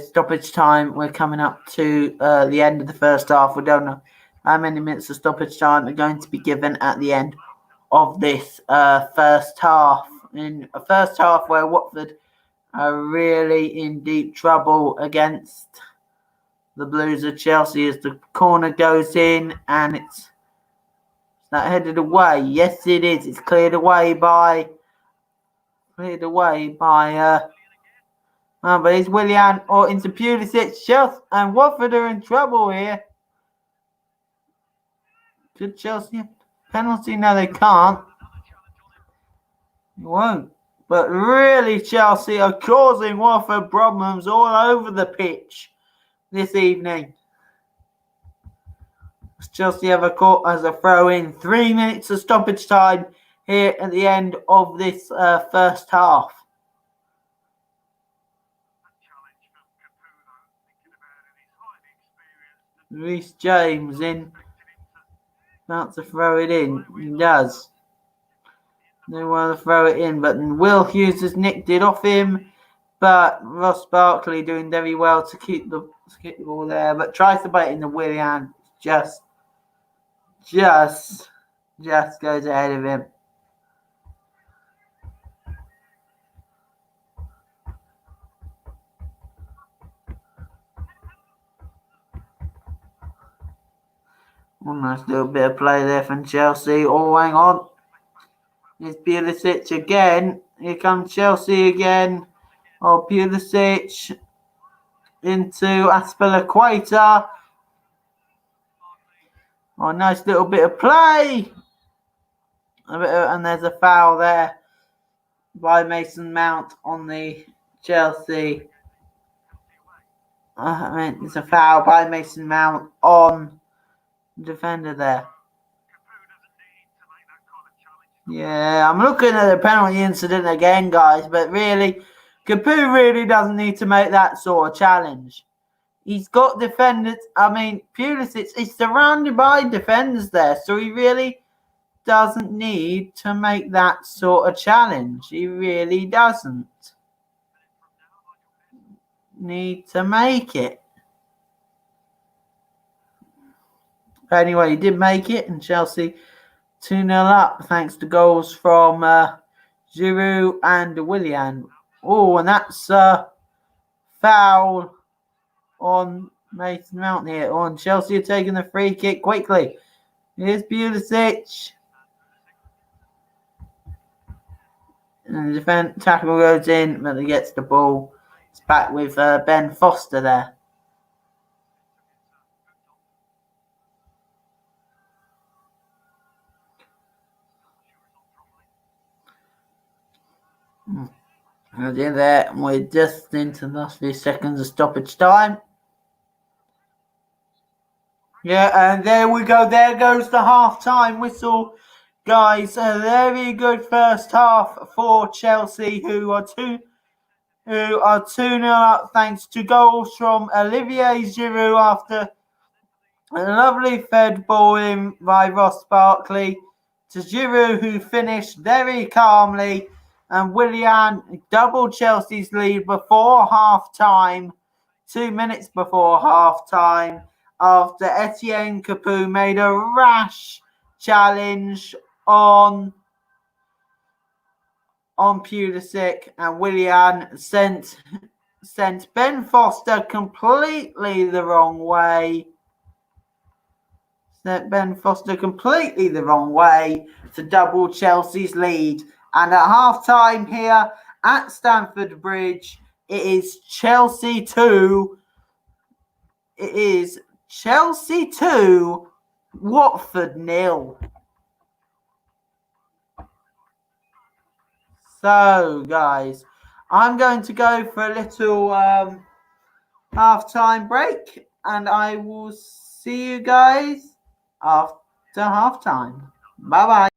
stoppage time. We're coming up to the end of the first half. We don't know how many minutes of stoppage time are going to be given at the end of this first half. In a first half where Watford are really in deep trouble against the Blues of Chelsea as the corner goes in and it's not headed away. Yes, it is. It's cleared away by. But it's Willian or into Pulisic. Chelsea and Watford are in trouble here. Could Chelsea have penalty? No, they can't. It won't. But really, Chelsea are causing Watford problems all over the pitch this evening. Chelsea have a caught as a throw in. 3 minutes of stoppage time here at the end of this first half. Reece James in. About to throw it in. He does. They want to throw it in, but Will Hughes has nicked it off him. But Ross Barkley doing very well to keep the ball there, but tries to bite in the Willian. Just goes ahead of him. Nice little bit of play there from Chelsea. Oh, hang on. It's Pulisic again. Here comes Chelsea again. Oh, Pulisic into Aspilicueta. Oh, nice little bit of play. And there's a foul there by Mason Mount on the Chelsea. It's a foul by Mason Mount on the defender there. Yeah, I'm looking at the penalty incident again, guys, but really, Capu really doesn't need to make that sort of challenge. He's got defenders. Pulisic is surrounded by defenders there, so he really doesn't need to make that sort of challenge. He really doesn't need to make it. Anyway, he did make it, and Chelsea 2-0 up thanks to goals from Giroud and Willian. Oh, and that's foul on Mason Mount here. Oh, and Chelsea are taking the free kick quickly. Here's Pulisic. And the defense tackle goes in, but he gets the ball. It's back with Ben Foster there. And in there, we're just into the last few seconds of stoppage time. Yeah, and there we go. There goes the half-time whistle. Guys, a very good first half for Chelsea, who are 2-0 up thanks to goals from Olivier Giroud after a lovely fed ball in by Ross Barkley to Giroud, who finished very calmly, and Willian doubled Chelsea's lead before half-time, 2 minutes before half-time, after Etienne Capoue made a rash challenge on Pulisic, and Willian sent Ben Foster completely the wrong way. Sent Ben Foster completely the wrong way to double Chelsea's lead. And at half-time here at Stamford Bridge, it is Chelsea 2, it is Chelsea 2, Watford 0. So, guys, I'm going to go for a little half-time break, and I will see you guys after half-time. Bye-bye.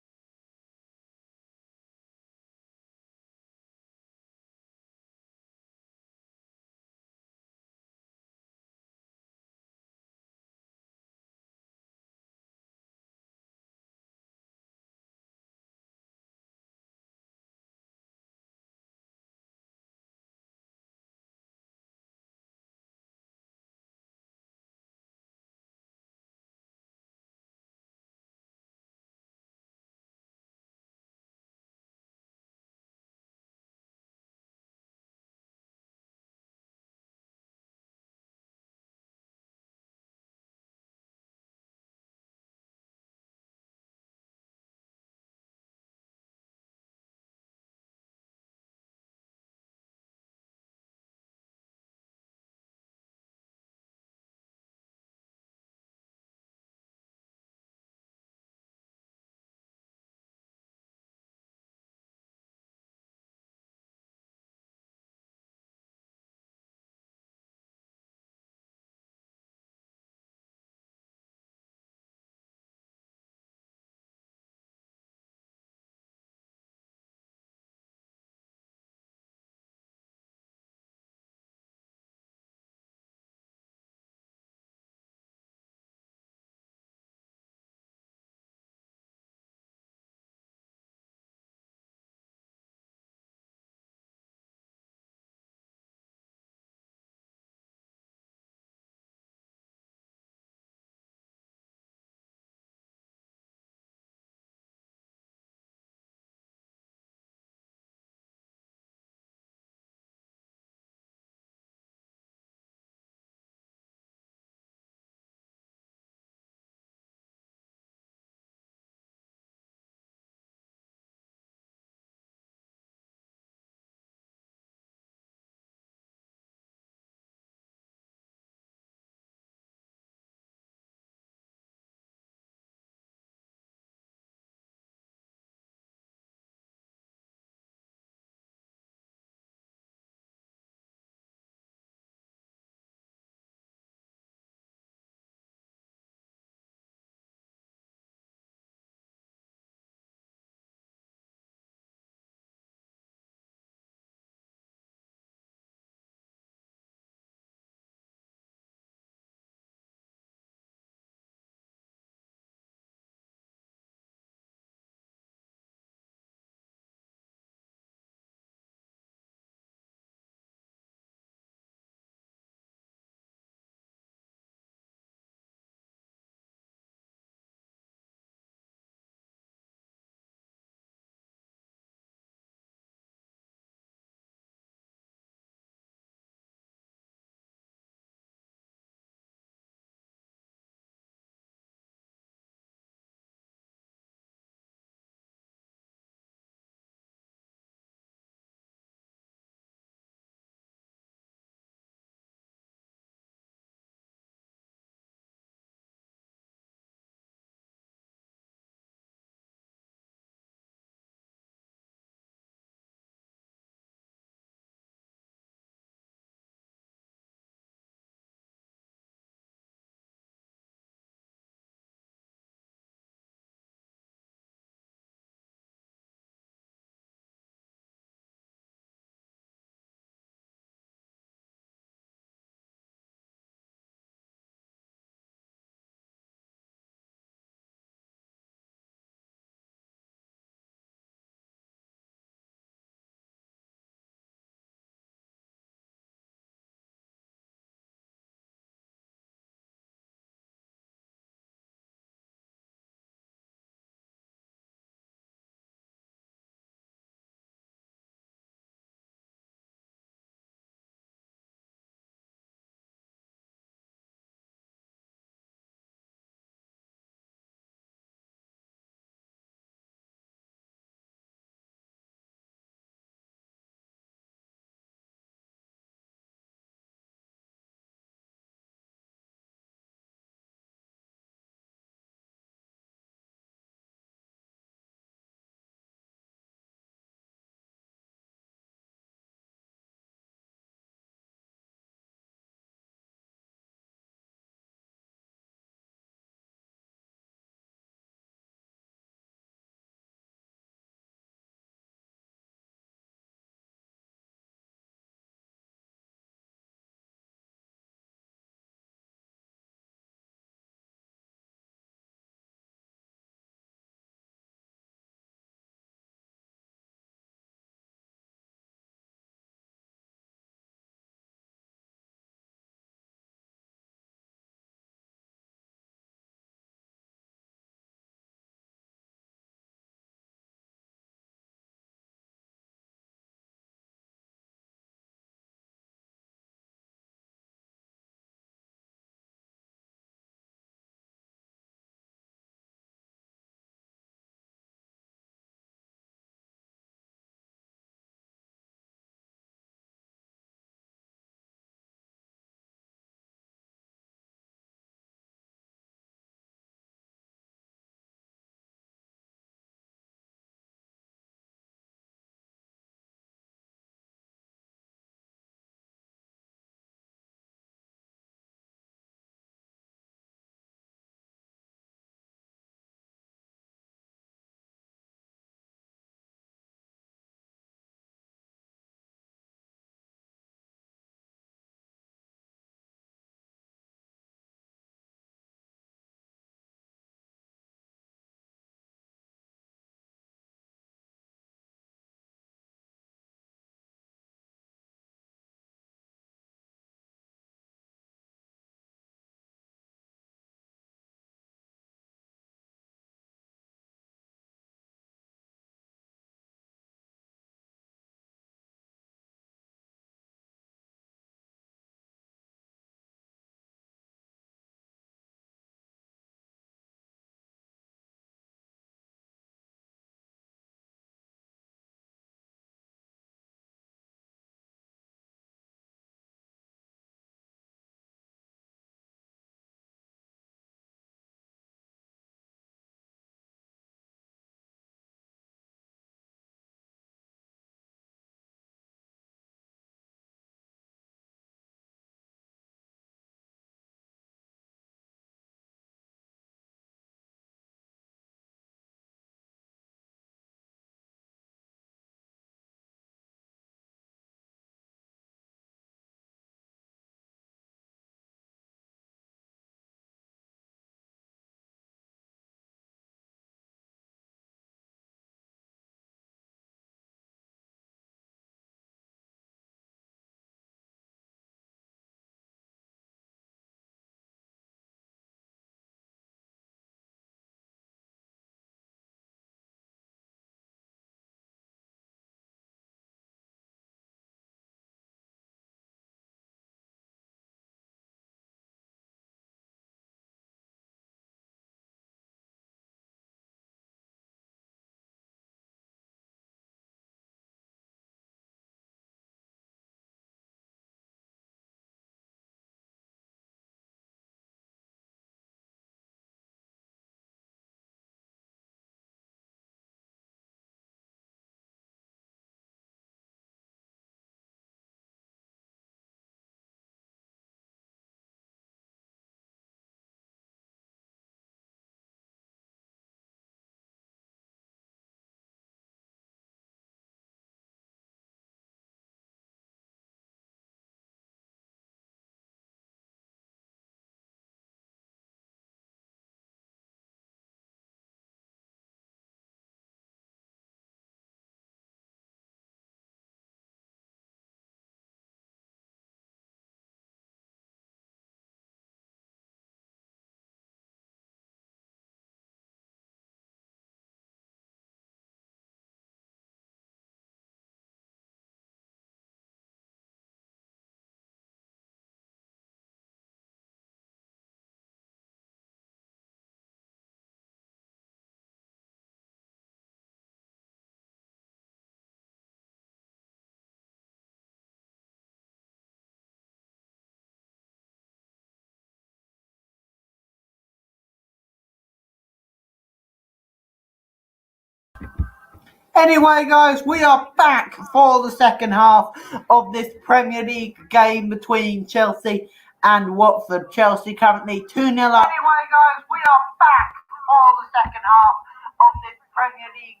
Anyway, guys, we are back for the second half of this Premier League game between Chelsea and Watford. Chelsea currently 2-0 up. Anyway, guys, we are back for the second half of this Premier League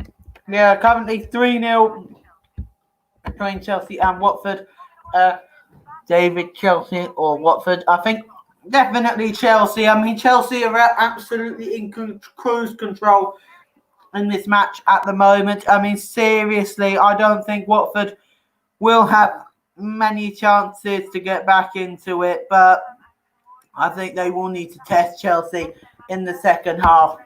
game. Yeah, currently 3-0 between Chelsea and Watford. David, Chelsea or Watford? I think definitely Chelsea. I mean, Chelsea are absolutely in cruise control in this match at the moment. I mean, seriously, I don't think Watford will have many chances to get back into it, but I think they will need to test Chelsea in the second half.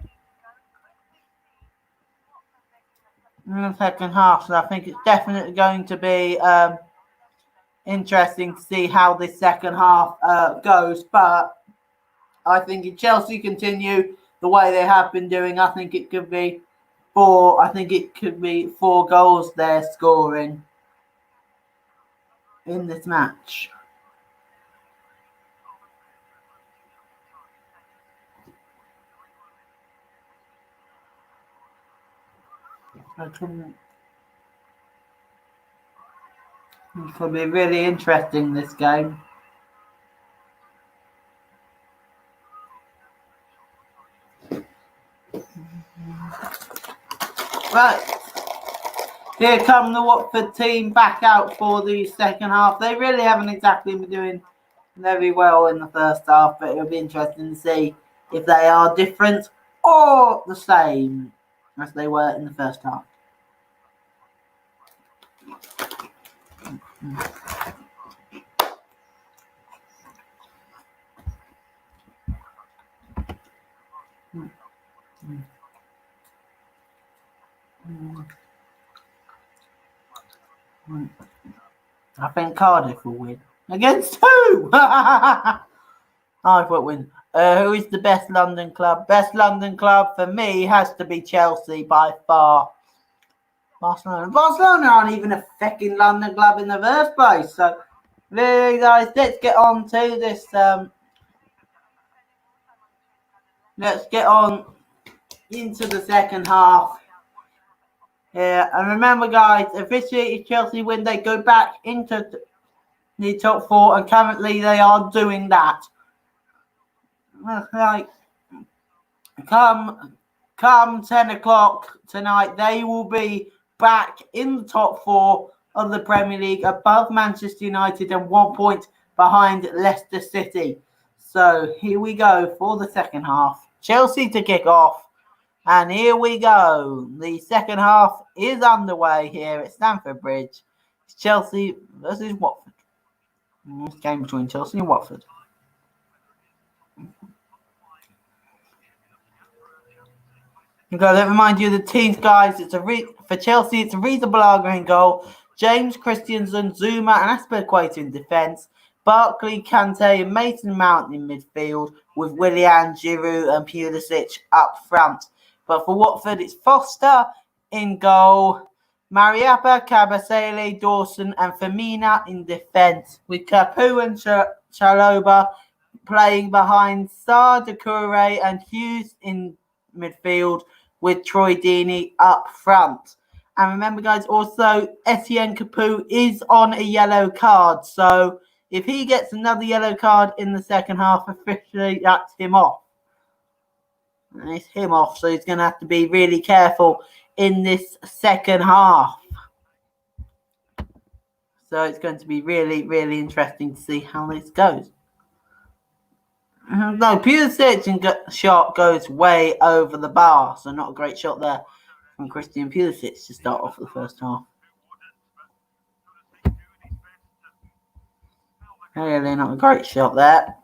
So I think it's definitely going to be interesting to see how this second half goes, but I think if Chelsea continue the way they have been doing, I think it could be 4 goals they're scoring in this match. It could be really interesting, this game. Right. Here come the Watford team back out for the second half. They really haven't exactly been doing very well in the first half, but it'll be interesting to see if they are different or the same as they were in the first half. I think Cardiff will win. Against who? I will win. Who is the best London club? Best London club for me has to be Chelsea by far. Barcelona aren't even a fucking London club in the first place. So, really, guys, let's get on to this. Let's get on into the second half. Yeah, and remember, guys, officially, if Chelsea win, they go back into the top 4, and currently they are doing that. Like, come 10 o'clock tonight, they will be back in the top 4 of the Premier League, above Manchester United and 1 point behind Leicester City. So here we go for the second half. Chelsea to kick off. And here we go. The second half is underway here at Stamford Bridge. It's Chelsea versus Watford. This game between Chelsea and Watford. Let me remind you of the teams, guys. For Chelsea, it's a Reza Balaga in goal, James Christensen, Zuma, and Azpilicueta in defence, Barkley, Kante, and Mason Mount in midfield, with Willian, Giroud, and Pulisic up front. But for Watford, it's Foster in goal, Mariappa, Kabasele, Dawson, and Firmina in defence, with Capu and Chalobah playing behind Sarr, Doucouré, and Hughes in midfield, with Troy Deeney up front. And remember, guys, also Etienne Capoue is on a yellow card. So if he gets another yellow card in the second half, officially that's him off. And it's him off, so he's going to have to be really careful in this second half. So it's going to be really, really interesting to see how this goes. No, Pulisic shot goes way over the bar, so not a great shot there from Christian Pulisic to start off the first half. Really not a great shot there.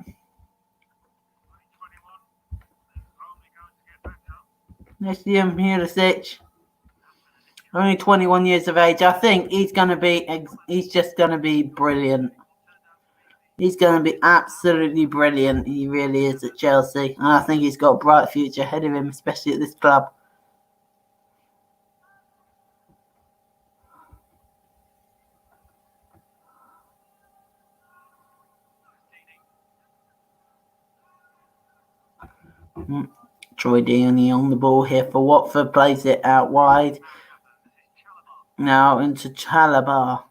Christian Pulisic, only 21 years of age. I think he's just going to be brilliant. He's going to be absolutely brilliant. He really is at Chelsea. And I think he's got a bright future ahead of him, especially at this club. Troy Deeney on the ball here for Watford, plays it out wide. Now into Chalobah.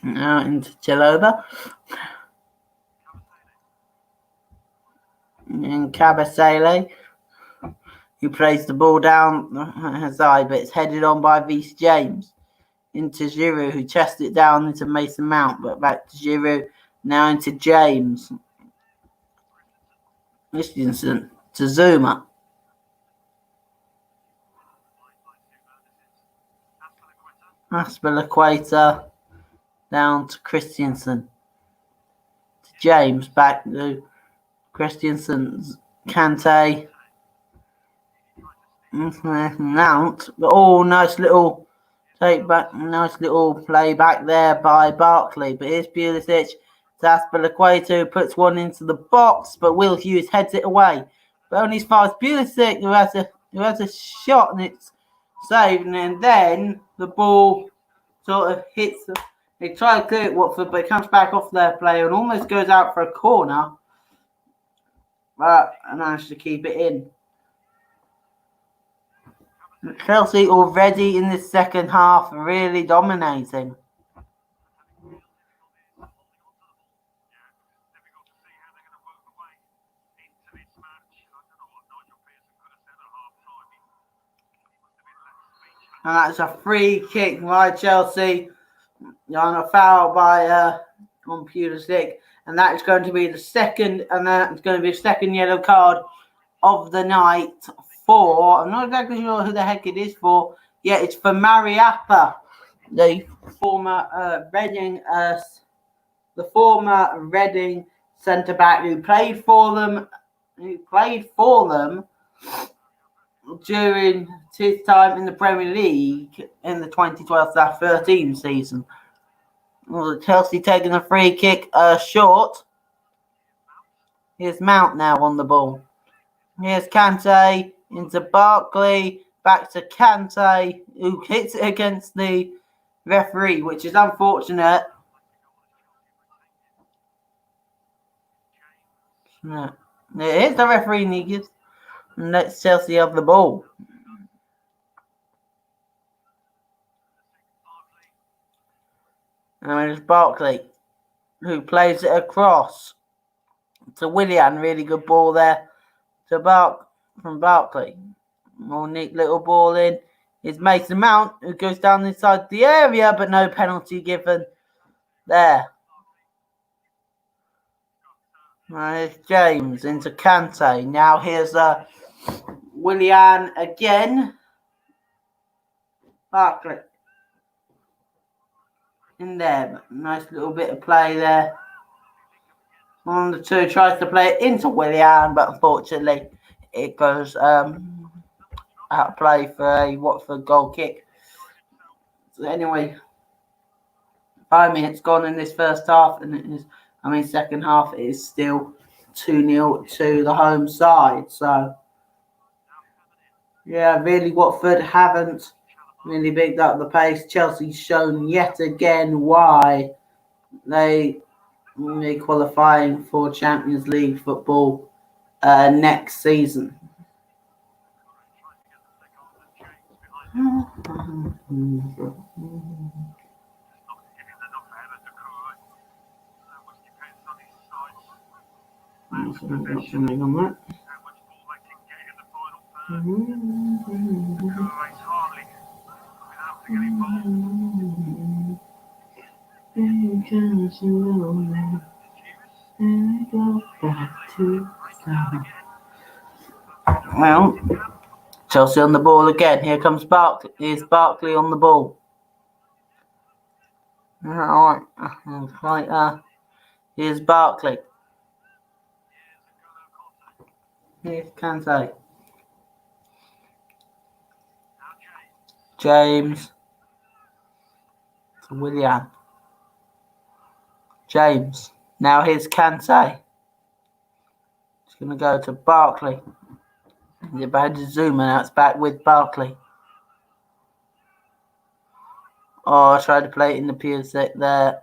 Now into Chalobah. And Kabasele, who plays the ball down her side, but it's headed on by Reece James. Into Giroud, who chests it down into Mason Mount, but back to Giroud. Now into James. Christensen to Zuma. Aspilicueta down to Christensen. To James, back to Christensen's Kante. Mount. Oh, nice little take back, nice little play back there by Barkley. But here's Pulisic to Aspilicueta, who puts one into the box, but Will Hughes heads it away. But only as far as Pulisic, who has a shot, and it's saved. And then the ball sort of hits. They try to clear it, Watford, but it comes back off their play and almost goes out for a corner. But I managed to keep it in. Chelsea already in the second half really dominating. And that's a free kick by Chelsea. On a foul by on Pulisic. And that is going to be the second, and that's going to be the second yellow card of the night. I'm not exactly sure who the heck it is for. Yeah, it's for Mariappa, the former Reading centre back who played for them during his time in the Premier League in the 2012-13 season. Well, Chelsea taking a free kick short. Here's Mount now on the ball. Here's Kante into Barkley, back to Kante, who hits it against the referee, which is unfortunate. Here's the referee, Negus, and lets Chelsea have the ball. And there's Barkley, who plays it across to Willian. Really good ball there from Barkley. More neat little ball in. It's Mason Mount, who goes down inside the area, but no penalty given there. Here's James into Kante. Now here's Willian again. Barkley in there. Nice little bit of play there. One of the two tries to play it into Willian, but unfortunately it goes out of play for a Watford goal kick. So anyway, 5 minutes gone in this first half, and second half it is still 2-0 to the home side. So yeah, really Watford haven't really picked up the pace. Chelsea's shown yet again why they will be qualifying for Champions League football next season. Well, Chelsea on the ball again. Here comes Barkley. Here's Barkley on the ball. All right. Here's Barkley. Here's Kante. James. To Willian. James. Now here's Kante. It's going to go to Barkley. It's back to Zuma. Now it's back with Barkley. Oh, I tried to play it in the Pulisic there.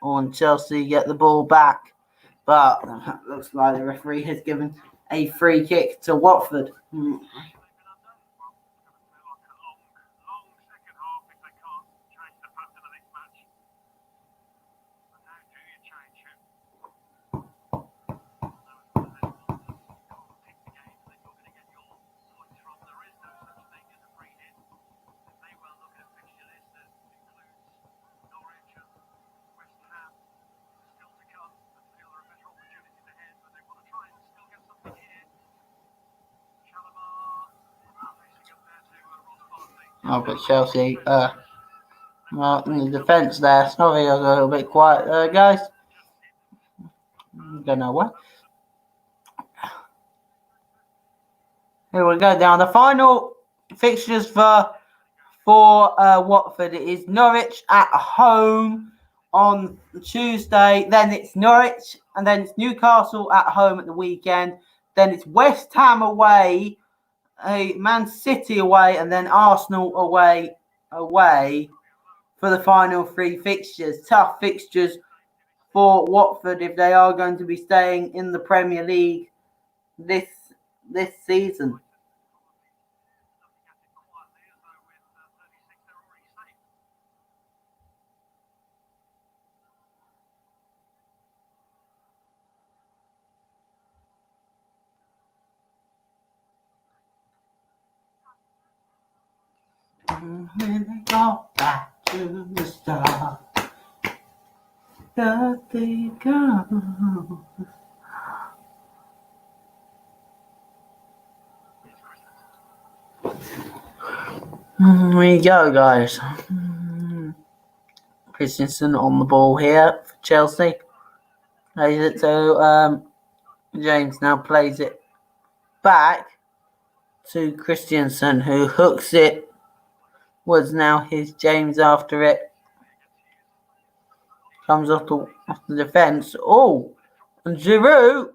On Chelsea, get the ball back. But it looks like the referee has given a free kick to Watford. Oh, but Chelsea, well, in the defence there, sorry, I was a little bit quiet there, guys. Don't know what. Here we go down. The final fixtures for Watford, it is Norwich at home on Tuesday. Then it's Norwich, and then it's Newcastle at home at the weekend. Then it's West Ham away, Man City away, and then Arsenal away for the final three fixtures. Tough fixtures for Watford if they are going to be staying in the Premier League this season. When they go back to the start, that they go. Here we go, guys. Christensen on the ball here for Chelsea. Plays it to James, now plays it back to Christensen, who hooks it. Was now his James after it. Comes off the defence. Oh, and Giroud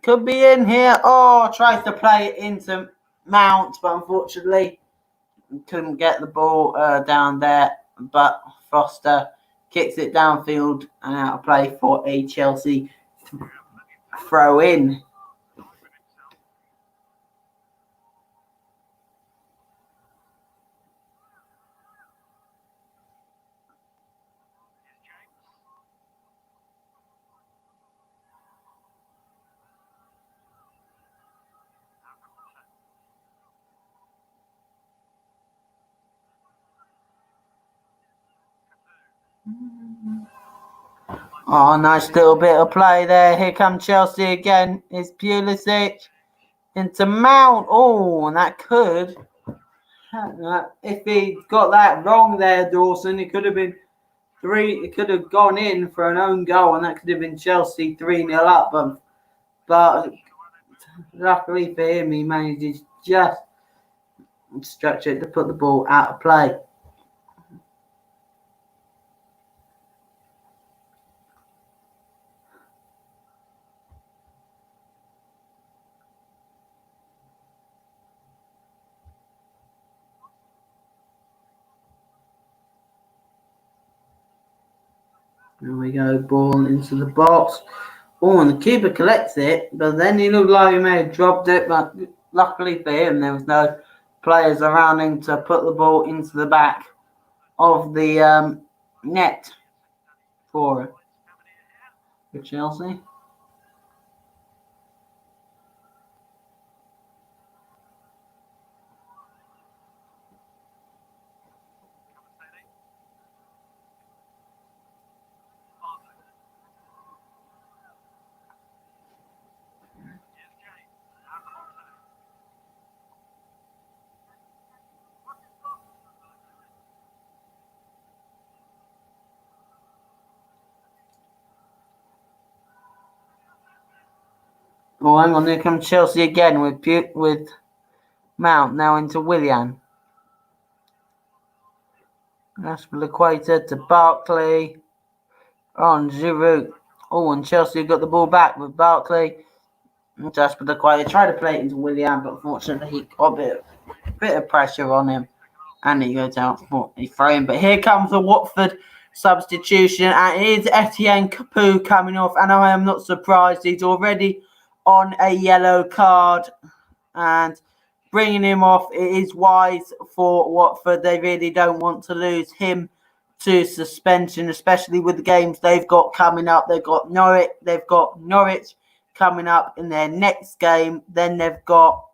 could be in here. Oh, tries to play it into Mount, but unfortunately couldn't get the ball down there. But Foster kicks it downfield and out of play for a Chelsea throw in. Oh, nice little bit of play there. Here comes Chelsea again. It's Pulisic into Mount. Oh, and that could, if he got that wrong there, Dawson, it could have been it could have gone in for an own goal, and that could have been Chelsea 3-0 up. But luckily for him, he manages just structure it to put the ball out of play. There we go, ball into the box. Oh, and the keeper collects it, but then he looked like he may have dropped it, but luckily for him, there was no players around him to put the ball into the back of the net for Chelsea. Oh, hang on, here comes Chelsea again with Mount now into Willian. That's for Equator to Barkley on Giroud. Oh, and Chelsea got the ball back with Barkley. Just for the quiet, tried to play it into Willian, but unfortunately he got a bit of pressure on him, and he goes out for a throw-in. But here comes the Watford substitution, and it is Etienne Capoue coming off, and I am not surprised. He's already on a yellow card, and bringing him off, it is wise for Watford. They really don't want to lose him to suspension, especially with the games they've got coming up. They've got Norwich coming up in their next game. Then they've got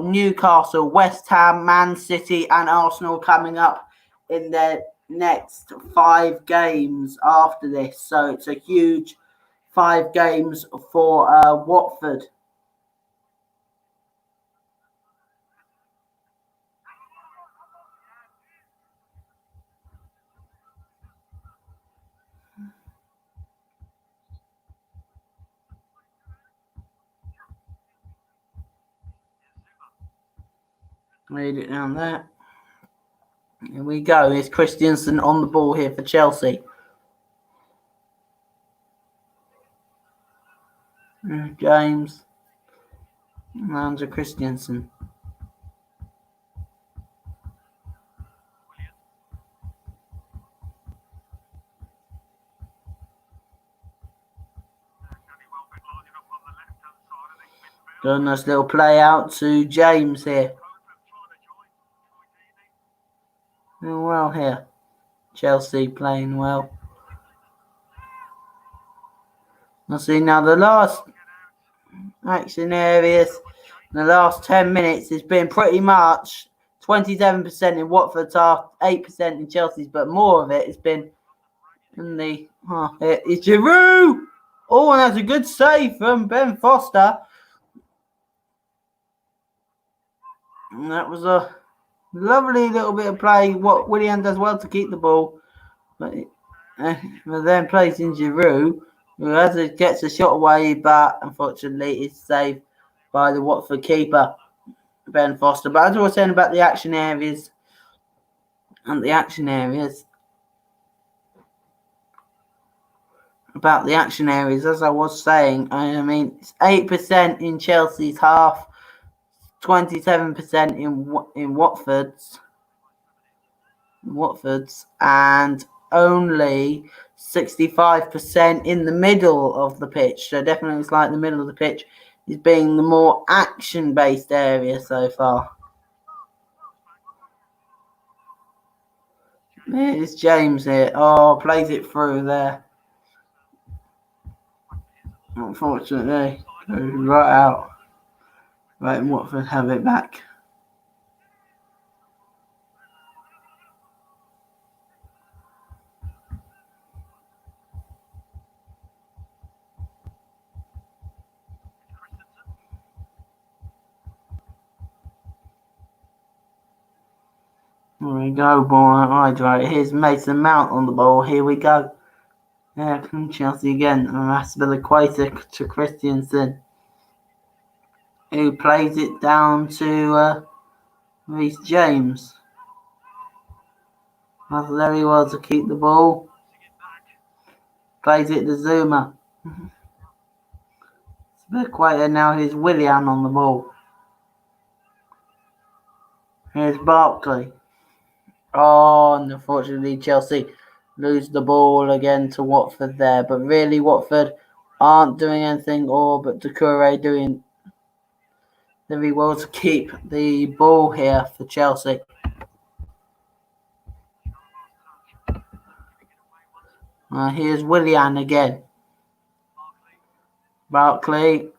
Newcastle, West Ham, Man City, and Arsenal coming up in their next 5 games after this. So it's a huge 5 games for Watford. Read it down there. Here we go. Here's Christensen on the ball here for Chelsea. James. Andrew Christensen. Got a nice little play out to James here. Doing well here. Chelsea playing well. Let's see now the last action areas. In the last 10 minutes, it's been pretty much 27% in Watford's half, 8% in Chelsea's, but more of it has been in the it's Giroud. Oh, and that's a good save from Ben Foster. And that was a lovely little bit of play. What Willian does well to keep the ball, but then plays in Giroud, who gets a shot away, but unfortunately is saved by the Watford keeper, Ben Foster. But as I was saying about the action areas, as I was saying, I mean, it's 8% in Chelsea's half, 27% in Watford's, and only 65% in the middle of the pitch. So definitely it's like the middle of the pitch is being the more action-based area so far. There's James here. Oh, plays it through there. Unfortunately, goes right out. Right, and Watford have it back. Here we go, ball. Right. Here's Mason Mount on the ball. Here we go. Yeah, come Chelsea again. Aspilicueta to Christensen, who plays it down to Reece James. That's very well to keep the ball. Plays it to Zuma. It's a bit quieter now. Here's Willian on the ball. Here's Barkley. Oh, and unfortunately Chelsea lose the ball again to Watford there. But really Watford aren't doing anything, but Doucouré doing very well to keep the ball here for Chelsea. Here's Willian again. Barkley.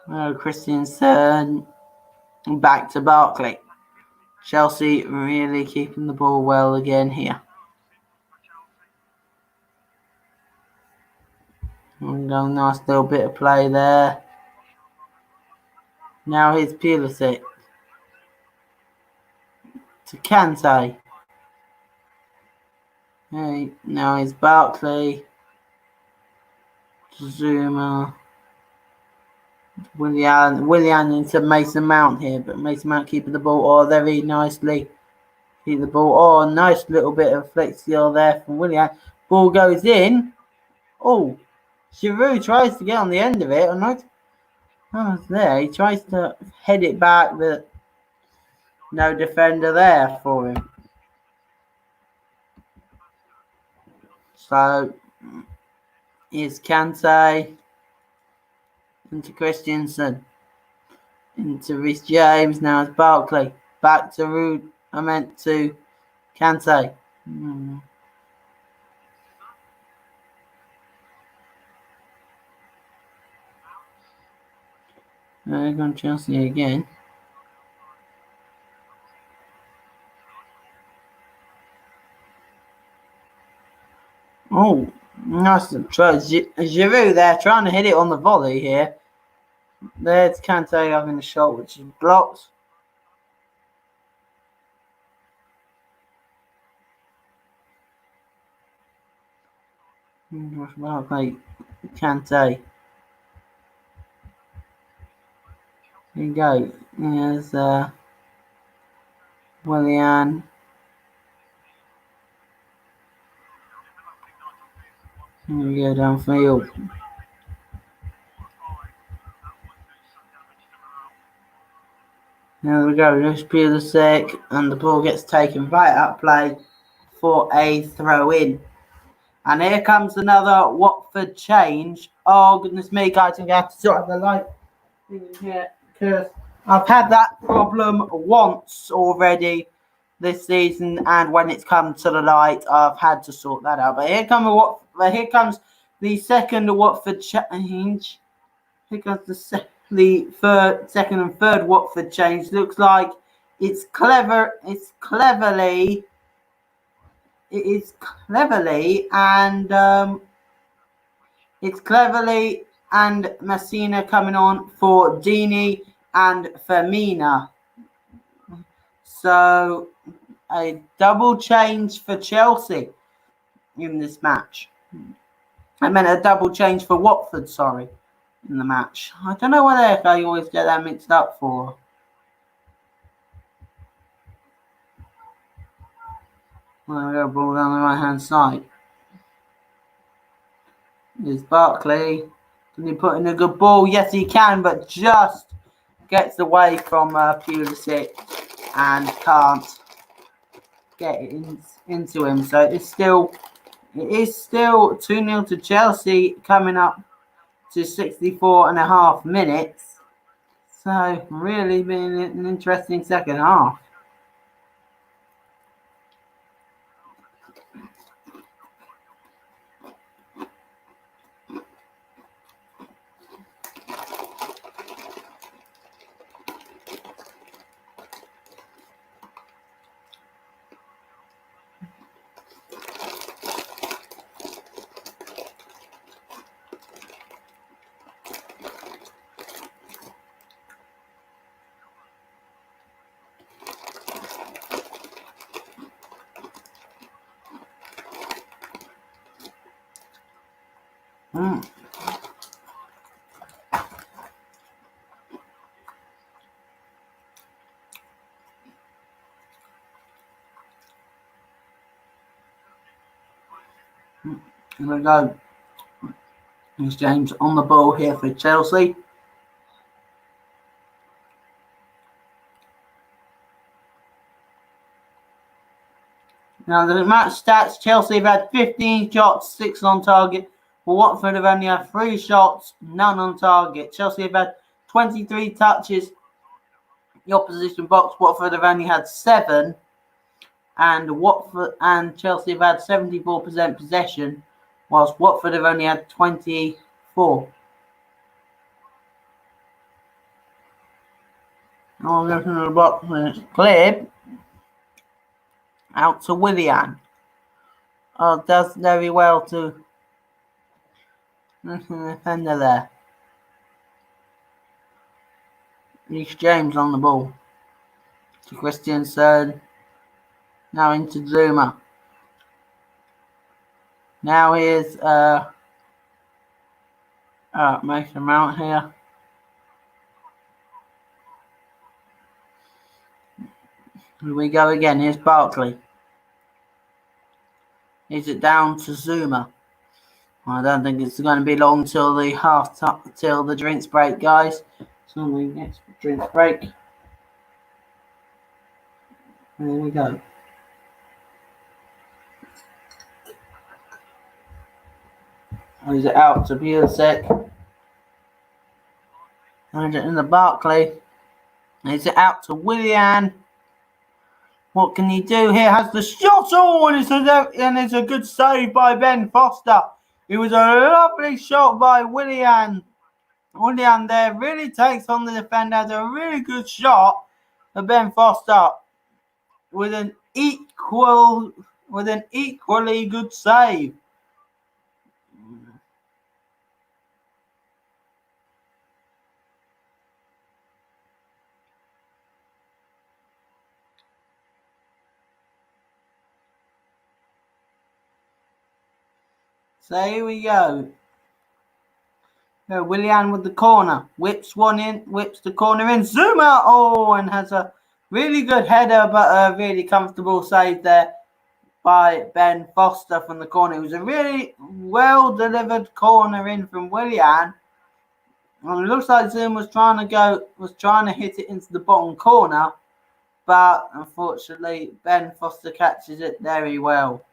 Christensen. Back to Barkley. Chelsea really keeping the ball well again here. Nice little bit of play there. Now here's Pulisic to Kante. Hey, now here's Barkley. Zuma. Willian into Mason Mount here, but Mason Mount keeping the ball very nicely. Keep the ball. Oh, nice little bit of flexio there from Willian. Ball goes in. Oh, Giroud tries to get on the end of it. There. He tries to head it back, but no defender there for him. So Here's Kante. Into Christensen. Into Rhys James. Now it's Barkley. Back to Rude. I meant to Kante. There you go, Chelsea again. Oh, nice try. Giroud there trying to hit it on the volley here. There's Kante having a shot which is blocked. Barkley, Kante. Here you go. Here's Willian. Here we go downfield. There we go. There's Pulisic, and the ball gets taken right out of play for a throw in. And here comes another Watford change. Oh goodness me, guys! I'm gonna have to sort out the light here because I've had that problem once already this season, and when it's come to the light, I've had to sort that out. But here comes the second Watford change. Here comes the second and third Watford change. Looks like it's clever. It's cleverly and Messina coming on for Dini and Firmina. So a double change for Chelsea in this match. I meant a double change for Watford, sorry, in the match. I don't know what the heck I always get that mixed up for. Well, we got a ball down the right hand side. Is Barkley. Can he put in a good ball? Yes, he can, but just gets away from Pulisic and can't get it into him. So it is still 2-0 to Chelsea coming up to 64.5 minutes. So really been an interesting second half. Here we go. There's James on the ball here for Chelsea. Now the match stats, Chelsea have had 15 shots, 6 on target. Well, Watford have only had 3 shots, none on target. Chelsea have had 23 touches in the opposition box. Watford have only had 7. And Watford and Chelsea have had 74% possession, whilst Watford have only had 24. Now we're going to the box and it's cleared out to Willian. Oh, does very well to the defender there. Rhys James on the ball to Christensen. Now into Zuma. Now here's Mason Mount here. Here we go again. Here's Barkley. Is it down to Zuma? I don't think it's going to be long till the drinks break, guys. So we next drinks break. There we go. Is it out to Pulisic? And in the Barkley. Is it out to Willian? What can he do here? Has the shot on, and it's a good save by Ben Foster. It was a lovely shot by Willian. Willian there really takes on the defender. Has a really good shot for Ben Foster with an equally good save. So here we go. Willian with the corner. Whips the corner in. Zuma! Oh, and has a really good header, but a really comfortable save there by Ben Foster from the corner. It was a really well-delivered corner in from Willian. And it looks like Zuma was trying to hit it into the bottom corner, but unfortunately Ben Foster catches it very well.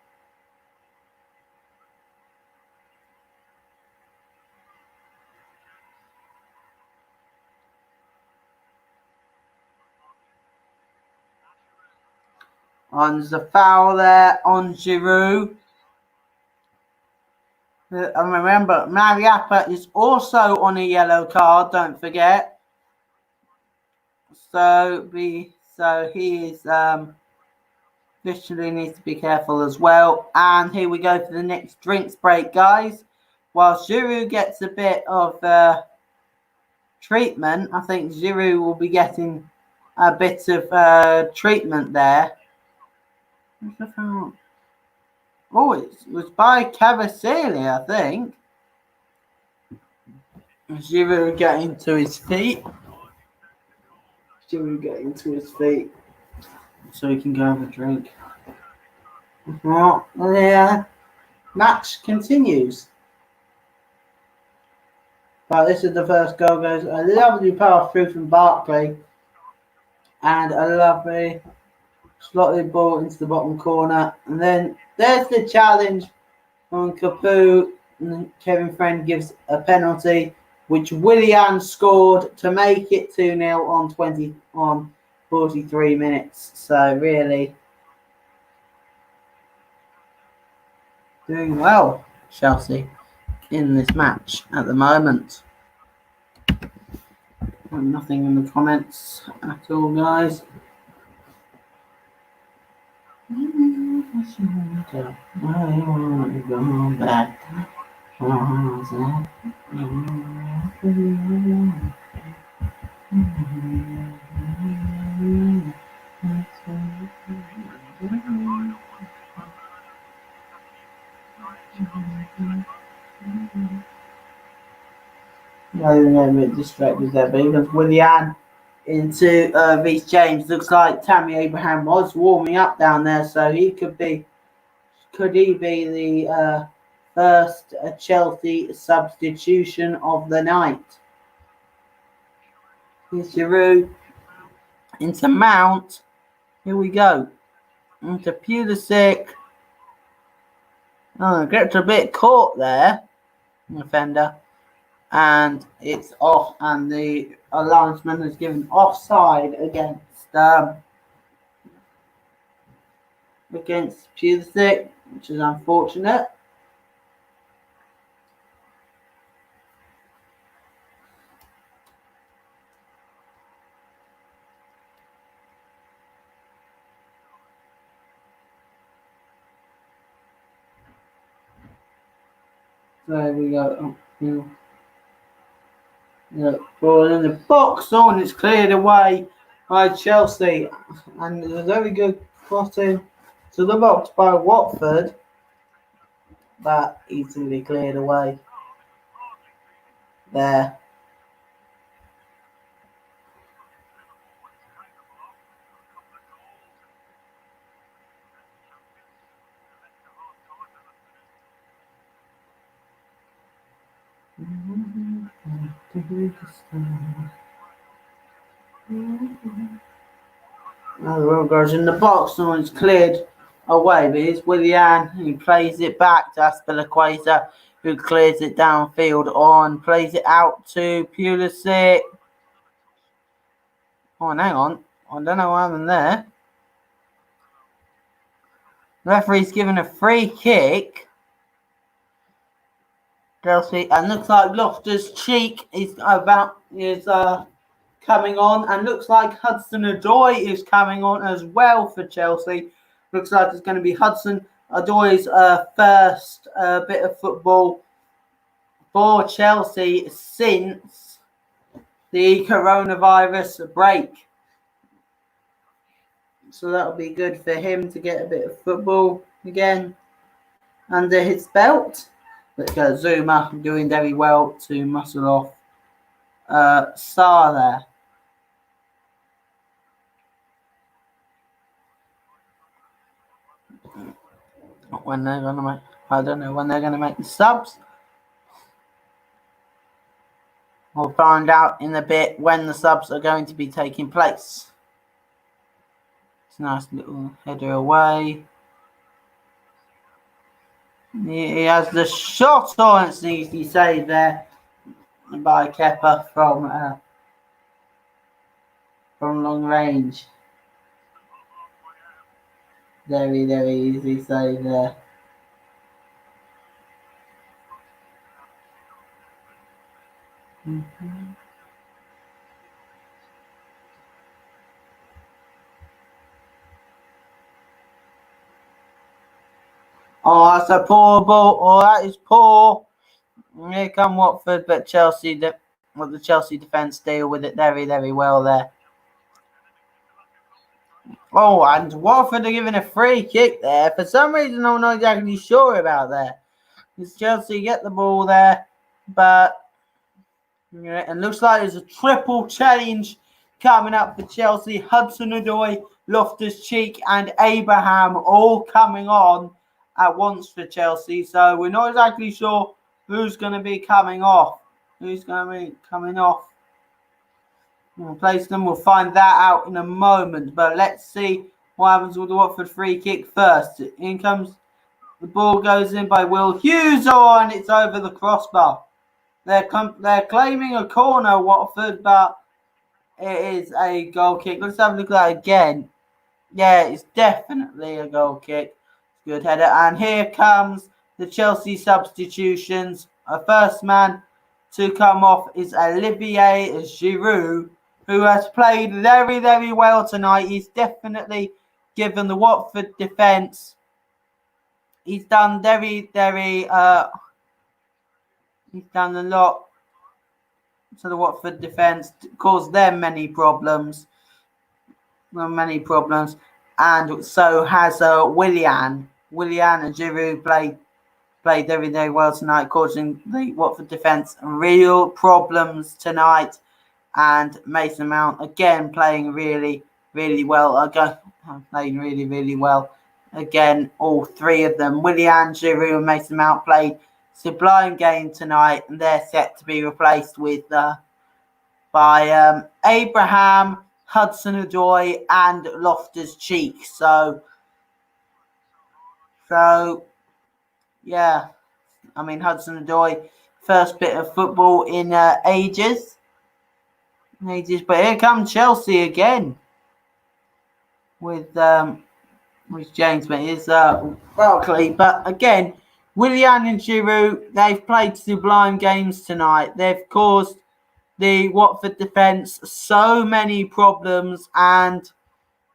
And there's a foul there on Giroud. And remember, Mariappa is also on a yellow card, don't forget. So he is literally needs to be careful as well. And here we go for the next drinks break, guys. While Giroud gets a bit of treatment, I think Giroud will be getting a bit of treatment there. Oh, it was by Cavasili, I think. Giroud getting to his feet. So he can go have a drink. Well, the match continues. But this is the first goal. Goes a lovely pass through from Barkley. And a lovely slotted ball into the bottom corner. And then there's the challenge on Capu. And Kevin Friend gives a penalty, which Willian scored to make it 2-0 on 43 minutes. So really doing well, Chelsea, in this match at the moment. Nothing in the comments at all, guys. A bit distracted there, but because Willian into Reece James, looks like Tammy Abraham was warming up down there, so could he be the first Chelsea substitution of the night? Here's Giroud into Mount. Here we go. Into Pulisic. Oh, gets a bit caught there, defender. And it's off, and the linesman has given offside against Pulisic, which is unfortunate. So there we go. Ball in the box on, it's cleared away by Chelsea, and there's a very good crossing to the box by Watford, but easily cleared away there. Now the ball goes in the box and it's cleared away, but it's Willian who plays it back to Aspilicueta, who clears it downfield on, plays it out to Pulisic. Oh, hang on. I don't know what happened there. The referee's given a free kick. Chelsea, and looks like Loftus-Cheek is coming on, and looks like Hudson-Odoi is coming on as well for Chelsea. Looks like it's going to be Hudson-Odoi's first bit of football for Chelsea since the coronavirus break. So that'll be good for him to get a bit of football again under his belt. But Zuma doing very well to muscle off Sarr there. When they're gonna make, I don't know when they're gonna make the subs. We'll find out in a bit when the subs are going to be taking place. It's a nice little header away. He has the shot on. It's an easy save there by Kepa from long range. Very, very easy save there. Oh, that's a poor ball. Oh, that is poor. Here come Watford, but the Chelsea defence deal with it very, very well there. Oh, and Watford are giving a free kick there. For some reason, I'm not exactly sure about that. Because Chelsea get the ball there, but it looks like there's a triple challenge coming up for Chelsea. Hudson-Odoi, Loftus-Cheek, and Abraham all coming on at once for Chelsea. So we're not exactly sure who's going to be coming off. Who's going to be coming off? We'll place them. We'll find that out in a moment. But let's see what happens with the Watford free kick first. In comes the ball, goes in by Will Hughes, and it's over the crossbar. They're claiming a corner, Watford, but it is a goal kick. Let's have a look at that again. Yeah, it's definitely a goal kick. Good header. And here comes the Chelsea substitutions. Our first man to come off is Olivier Giroud, who has played very, very well tonight. He's definitely given the Watford defence. He's done very, very. He's done a lot to the Watford defence, caused them many problems. And so has Willian. Willian and Giroud played very, very well tonight, causing the Watford defence real problems tonight. And Mason Mount again playing really, really well. Playing really, really well. Again, all three of them, Willian, Giroud, and Mason Mount, played sublime game tonight, and they're set to be replaced with by Abraham, Hudson-Odoi, and Loftus-Cheek. So yeah, I mean Hudson-Odoi, first bit of football in ages. But here comes Chelsea again with James, but it's Barkley. But again, Willian and Giroud, they've played sublime games tonight. They've caused the Watford defence so many problems, and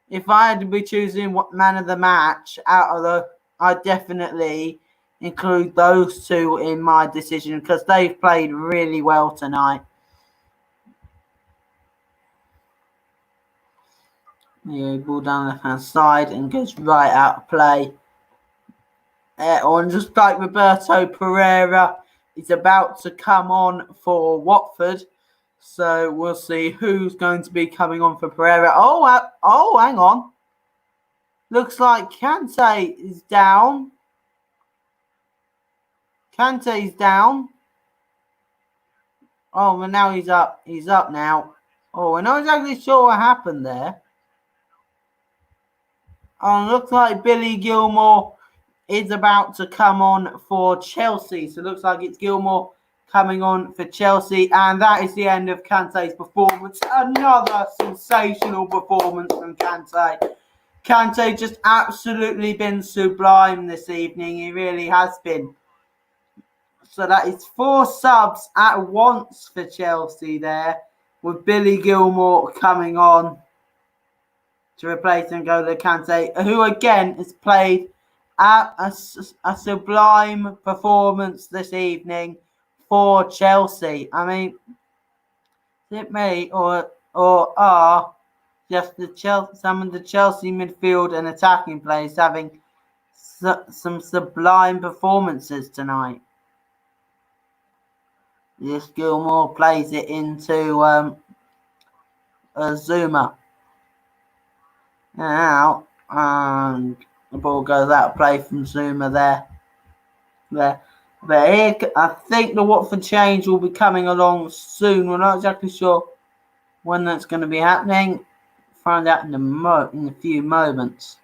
if I had to be choosing what man of the match I'd definitely include those two in my decision because they've played really well tonight. Yeah, ball down the left hand side and goes right out of play. On just like Roberto Pereira is about to come on for Watford. So we'll see who's going to be coming on for Pereira. Oh, hang on. Looks like Kante is down. Kante's down. Oh, but now he's up. He's up now. Oh, we're not exactly sure what happened there. Looks like Billy Gilmore is about to come on for Chelsea. So it looks like it's Gilmour coming on for Chelsea. And that is the end of Kante's performance. Another sensational performance from Kante. Kante just absolutely been sublime this evening. He really has been. So that is 4 subs at once for Chelsea there, with Billy Gilmour coming on to replace N'Golo Kante, who again has played a sublime performance this evening for Chelsea. I mean, is it me or are just some of the Chelsea midfield and attacking players having some sublime performances tonight? This Gilmour plays it into Zuma. Now, and the ball goes out of play from Zuma there. But here, I think the Watford change will be coming along soon. We're not exactly sure when that's going to be happening. Find out in a few moments.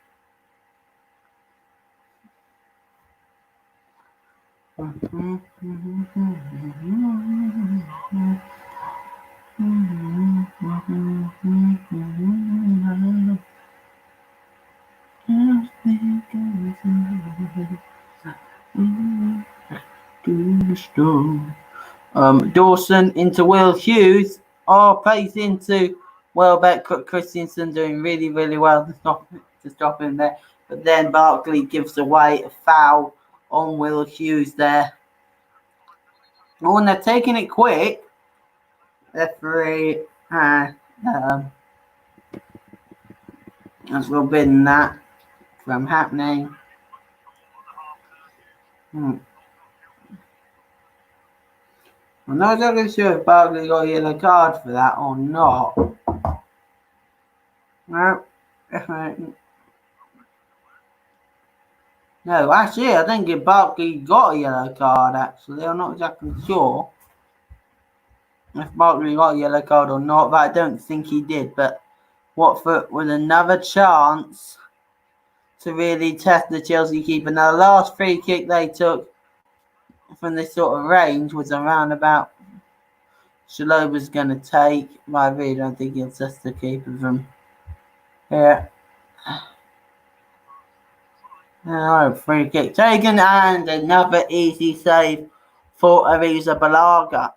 Dawson into Will Hughes. Plays into Welbeck. Christensen doing really, really well to stop him there. But then Barkley gives away a foul on Will Hughes there. Oh, and they're taking it quick. Referee has forbidden that from happening. I'm not exactly sure if Barkley got a yellow card for that or not. No, actually, I think if Barkley got a yellow card, actually. I'm not exactly sure if Barkley got a yellow card or not, but I don't think he did. But Watford with another chance to really test the Chelsea keeper. Now, the last free kick they took from this sort of range was around about Shaloba's going to take. But I really don't think he'll test the keeper from here. Free kick taken and another easy save for Arrizabalaga.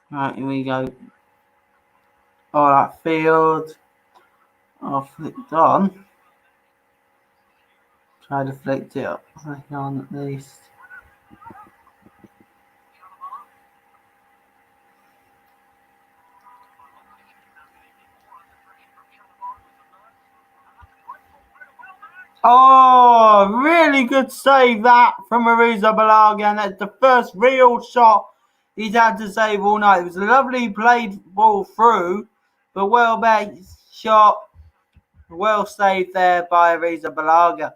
Right, here we go. Alright, field. Flicked on. Try to flick it up. Flick on at least. Oh, really good save that from Arrizabalaga, and that's the first real shot he's had to save all night. It was a lovely played ball through, but Welbeck shot, well saved there by Arrizabalaga.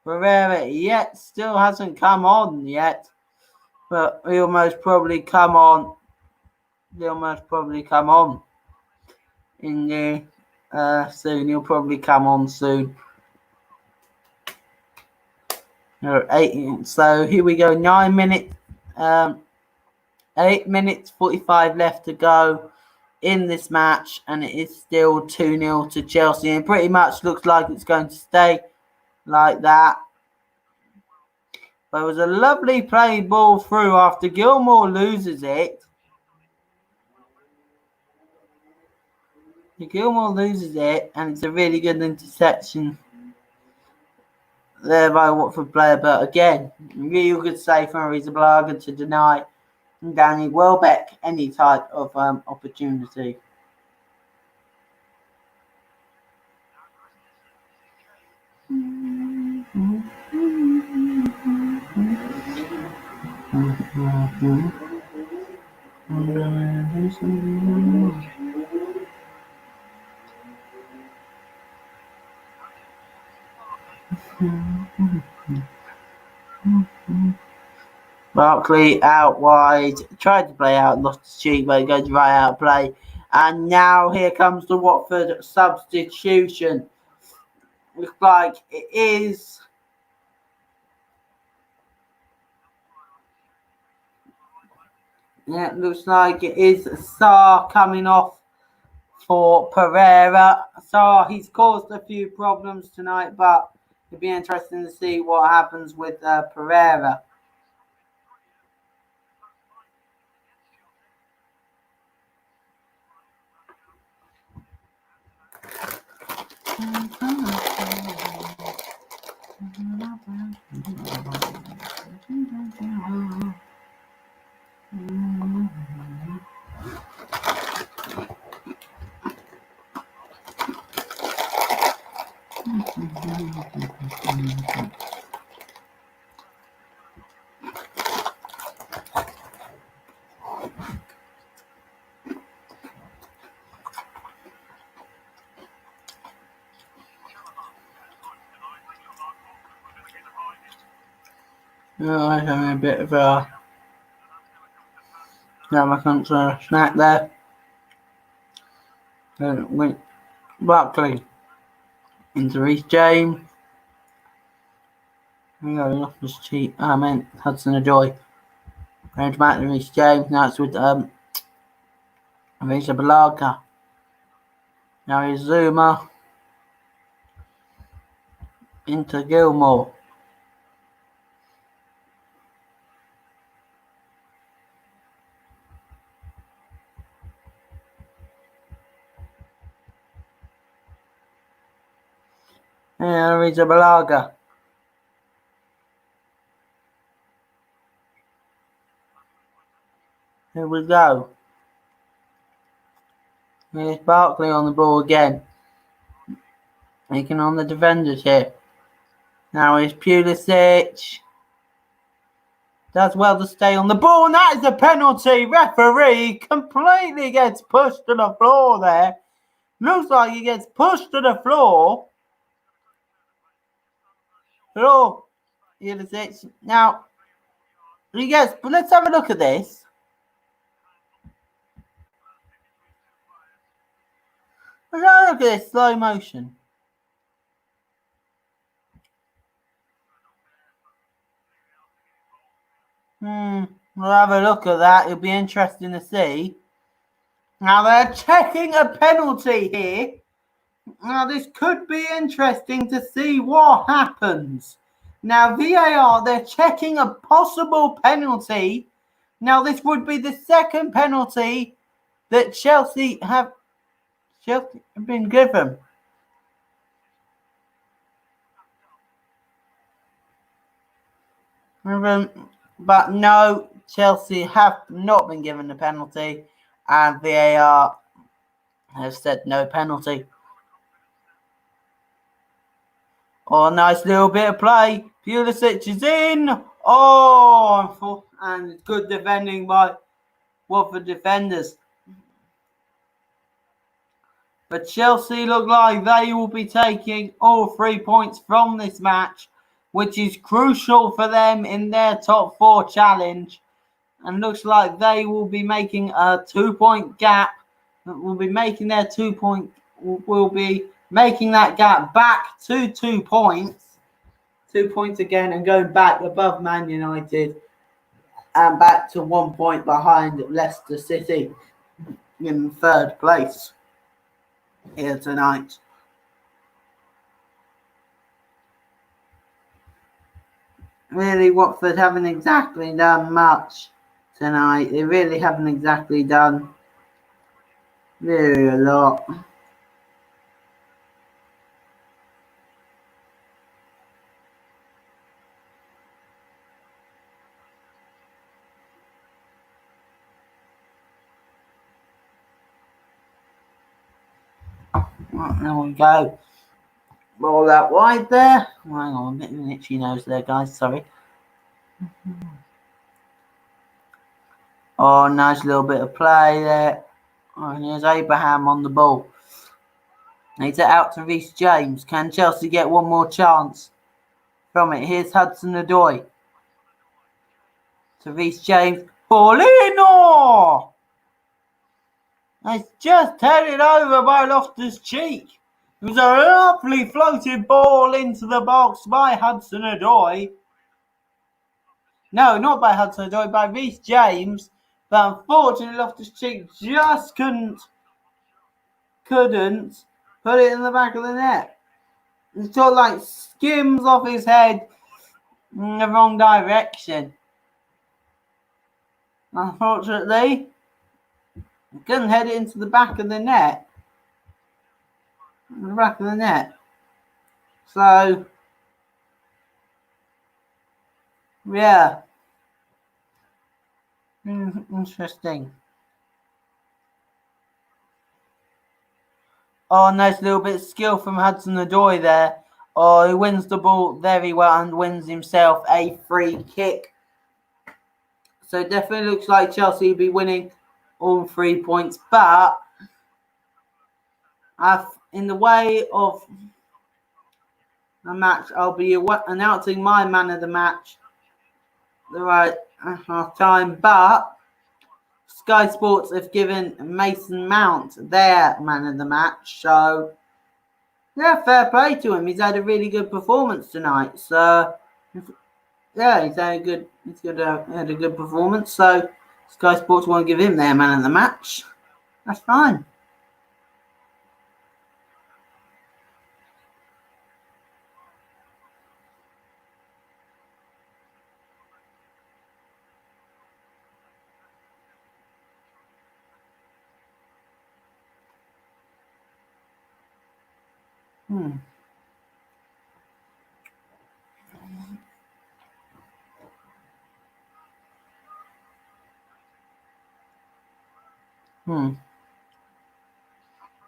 Pereira yet still hasn't come on yet, but he'll most probably come on. In the soon. He'll probably come on soon. So here we go. 9 minutes. 8 minutes 45 left to go in this match, and it is still 2-0 to Chelsea, and pretty much looks like it's going to stay like that. But it was a lovely played ball through after Gilmour loses it. Gilmour loses it, and it's a really good interception there by a Watford player. But again, real good save from Arrizabalaga to deny Danny Welbeck any type of opportunity. Barkley out wide, tried to play out, lost his cheek, but it goes right out of play. And now here comes the Watford substitution. Looks like it is. Yeah, it looks like it is Sarr coming off for Pereira. Sarr, he's caused a few problems tonight, but it'd be interesting to see what happens with Pereira. I'm having a bit of a snack there. Barkley into Reece James. Lost his cheek. I meant Hudson-Odoi. Going back to Reece James. Now it's with Visa Balaga. Now he's Zuma into Gilmore. Now Visa Balaga. Here we go. Here's Barkley on the ball again. Taking on the defenders here. Now here's Pulisic. Does well to stay on the ball, and that is a penalty. Referee completely gets pushed to the floor there. Looks like he gets pushed to the floor. Pulisic. Now, he gets, but let's have a look at this. Let's have a look at this slow motion. We'll have a look at that. It'll be interesting to see. Now they're checking a penalty here. Now this could be interesting to see what happens. Now VAR, they're checking a possible penalty. Now this would be the second penalty that Chelsea have been given. But no, Chelsea have not been given the penalty, and VAR has said no penalty. Oh, nice little bit of play. Pulisic is in. Oh, and good defending by Watford defenders. But Chelsea look like they will be taking all 3 points from this match, which is crucial for them in their top 4 challenge. And looks like they will be making a 2-point gap. Will be making their 2 point. Will be making that gap back to 2 points. 2 points again, and going back above Man United and back to 1 point behind Leicester City in third place here tonight. Really, Watford haven't exactly done much tonight. They really haven't exactly done really a lot. Right, there we go. Roll that wide there. Hang on, a bit of an itchy nose there, guys. Sorry. Oh, nice little bit of play there. Oh, and here's Abraham on the ball. He's out to Reece James. Can Chelsea get one more chance from it? Here's Hudson-Odoi to Reece James. Ball in! Oh! It's just headed over by Loftus-Cheek. It was a lovely floated ball into the box by Hudson-Odoi. No, not by Hudson-Odoi, by Reece James. But unfortunately, Loftus-Cheek just couldn't put it in the back of the net. It sort of like skims off his head in the wrong direction. Unfortunately, he couldn't head it into the back of the net. The back of the net. So, yeah. Interesting. Oh, nice little bit of skill from Hudson-Odoi there. Oh, he wins the ball very well and wins himself a free kick. So it definitely looks like Chelsea will be winning all 3 points. But in the way of a match, I'll be announcing my man of the match right at half time. But Sky Sports have given Mason Mount their man of the match. So, yeah, fair play to him. He's had a really good performance tonight. So, yeah, he's had a good performance. So, Sky Sports want to give him their man of the match. That's fine.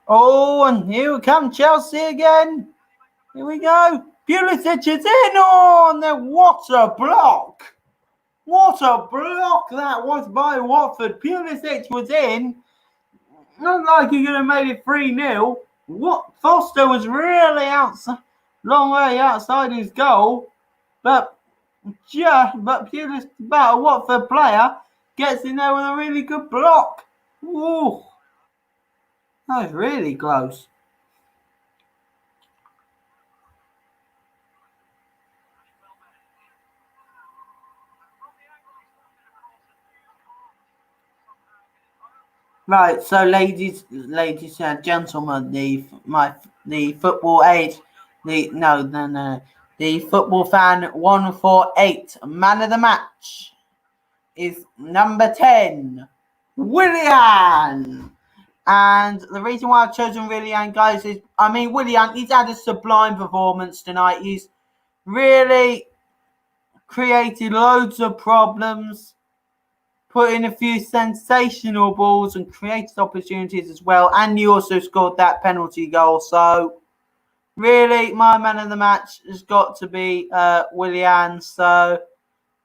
Oh, and here come Chelsea again. Here we go. Pulisic is in. Oh, and what a block. What a block that was by Watford. Pulisic was in. Not like he could have made it 3-0. What Foster was really outside, long way outside his goal. But a Watford player gets in there with a really good block. Ooh. That was really close. Right, so ladies and gentlemen, the football age, the football fan 148 man of the match is number 10, Willian. And the reason why I've chosen Willian, guys, is Willian, he's had a sublime performance tonight. He's really created loads of problems, put in a few sensational balls and created opportunities as well. And he also scored that penalty goal. So, really, my man of the match has got to be Willian. So,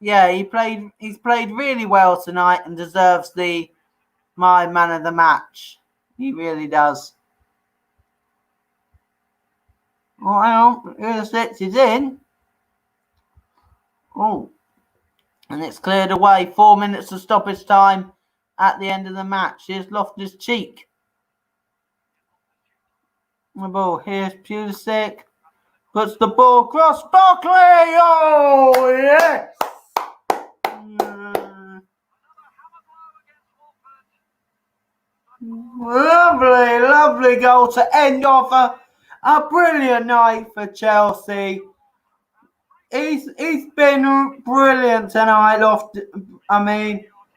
yeah, he's played really well tonight and deserves my man of the match. He really does. Oh, hang on. Pulisic is in. Oh. And it's cleared away. 4 minutes of stoppage time at the end of the match. Here's Loftus-Cheek. The ball. Here's Pulisic. Puts the ball across. Barkley! Oh, yes! Lovely goal to end off a brilliant night for Chelsea. He's been brilliant tonight.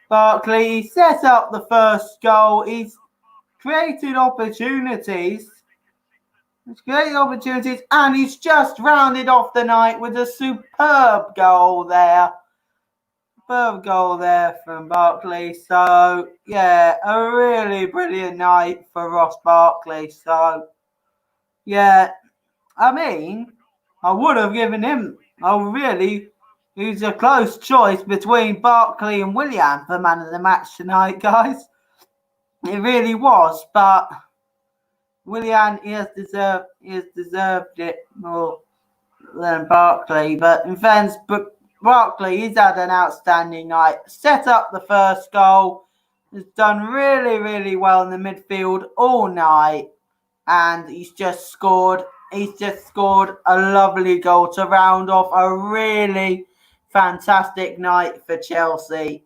Barkley. He set up the first goal. He's created opportunities. And he's just rounded off the night with a superb goal there. Superb goal there from Barkley. So, yeah, a really brilliant night for Ross Barkley. So, yeah, I would have given him, I really It was a close choice between Barkley and Willian for man of the match tonight, guys. It really was, but Willian he has deserved it more than Barkley. But in fairness, Barkley he's had an outstanding night. Set up the first goal. Has done really, really well in the midfield all night, and he's just scored a lovely goal to round off a really fantastic night for Chelsea.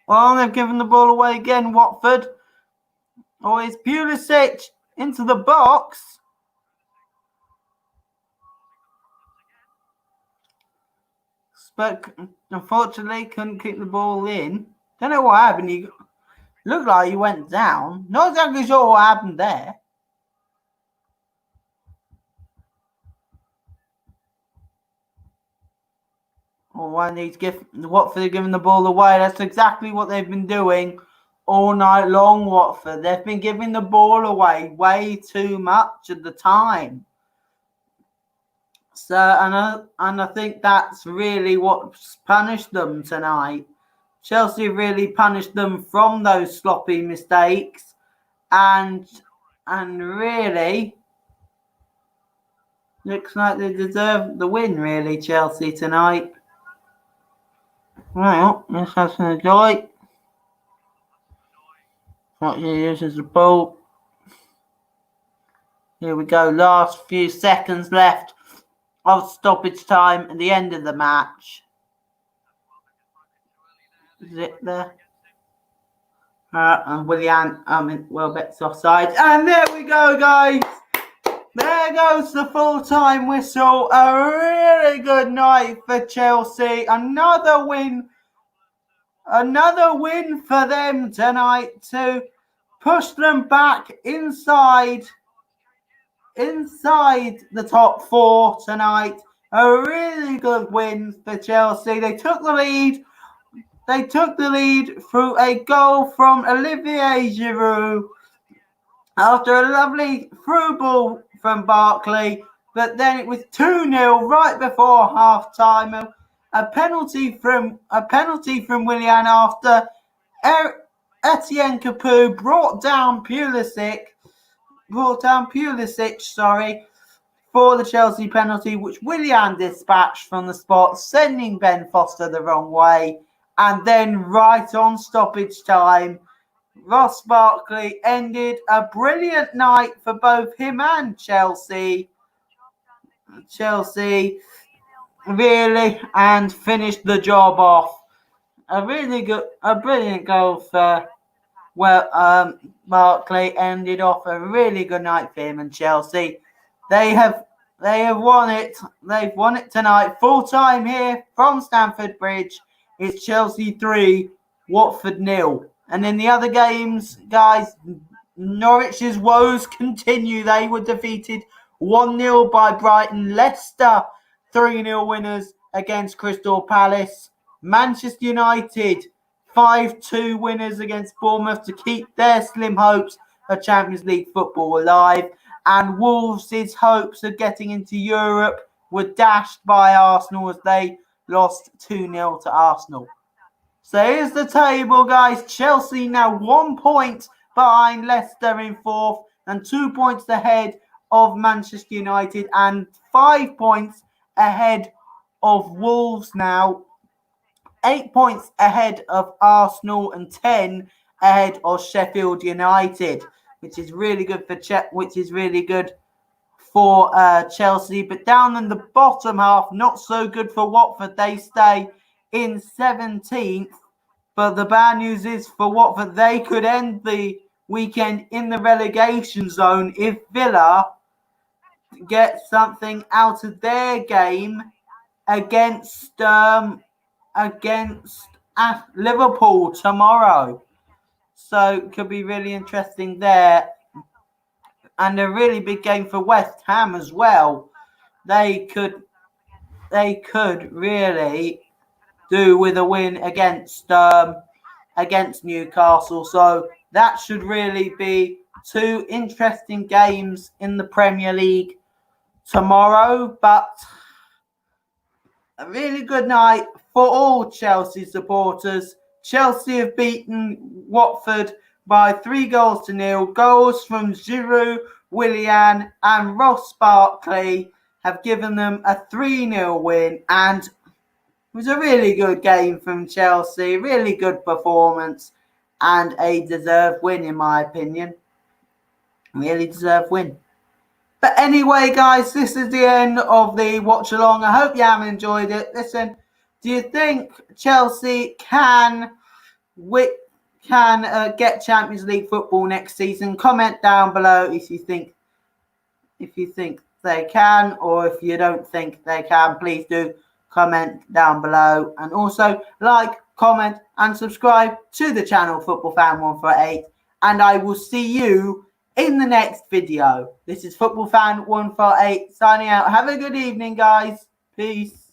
Well, they've given the ball away again, Watford. Oh, it's Pulisic into the box. But unfortunately, couldn't kick the ball in. Don't know what happened. He looked like he went down. Not exactly sure what happened there. Or when he's Watford giving the ball away. That's exactly what they've been doing all night long, Watford. They've been giving the ball away way too much at the time. So, and I think that's really what's punished them tonight. Chelsea really punished them from those sloppy mistakes, and really looks like they deserve the win, really, Chelsea tonight. Well, let's have some enjoy. What he uses the ball. Here we go. Last few seconds left of stoppage time at the end of the match. Is it there? And Willian, Welbeck's offside. And there we go, guys. There goes the full-time whistle. A really good night for Chelsea. Another win for them tonight to push them back inside the top four tonight. A really good win for Chelsea. They took the lead. Through a goal from Olivier Giroud after a lovely through ball from Barkley, but then it was 2-0 right before half time. A penalty from Willian after Etienne Capoue brought down Pulisic, for the Chelsea penalty, which Willian dispatched from the spot, sending Ben Foster the wrong way. And then right on stoppage time, Ross Barkley ended a brilliant night for both him and Chelsea. Really, and finished the job off. A brilliant goal for Barkley. Ended off a really good night for him and Chelsea. They have won it. They've won it tonight. Full time here from Stamford Bridge. It's Chelsea 3, Watford 0. And in the other games, guys, Norwich's woes continue. They were defeated 1-0 by Brighton. Leicester 3-0 winners against Crystal Palace. Manchester United 5-2 winners against Bournemouth to keep their slim hopes of Champions League football alive. And Wolves' hopes of getting into Europe were dashed by Arsenal as they lost 2-0 to Arsenal. So here's the table, guys. Chelsea now 1 point behind Leicester in fourth and 2 points ahead of Manchester United and 5 points ahead of Wolves now. 8 points ahead of Arsenal and 10 ahead of Sheffield United, which is really good for Chelsea. But down in the bottom half, not so good for Watford. They stay in 17th. But the bad news is for Watford, they could end the weekend in the relegation zone if Villa get something out of their game against Liverpool tomorrow. So it could be really interesting there. And a really big game for West Ham as well. They could they could really do with a win against Newcastle. So that should really be two interesting games in the Premier League tomorrow. But a really good night for all Chelsea supporters. Chelsea have beaten Watford by 3-0. Goals from Giroud, Willian and Ross Barkley have given them a 3-0 win, and it was a really good game from Chelsea, really good performance and a deserved win in my opinion. Really deserved win. But anyway, guys, this is the end of the watch along. I hope you have enjoyed it. Listen, do you think Chelsea can get Champions League football next season? Comment down below if you think they can, or if you don't think they can. Please do comment down below, and also like, comment, and subscribe to the channel Football Fan 148. And I will see you in the next video. This is Football Fan 148 signing out. Have a good evening, guys. Peace.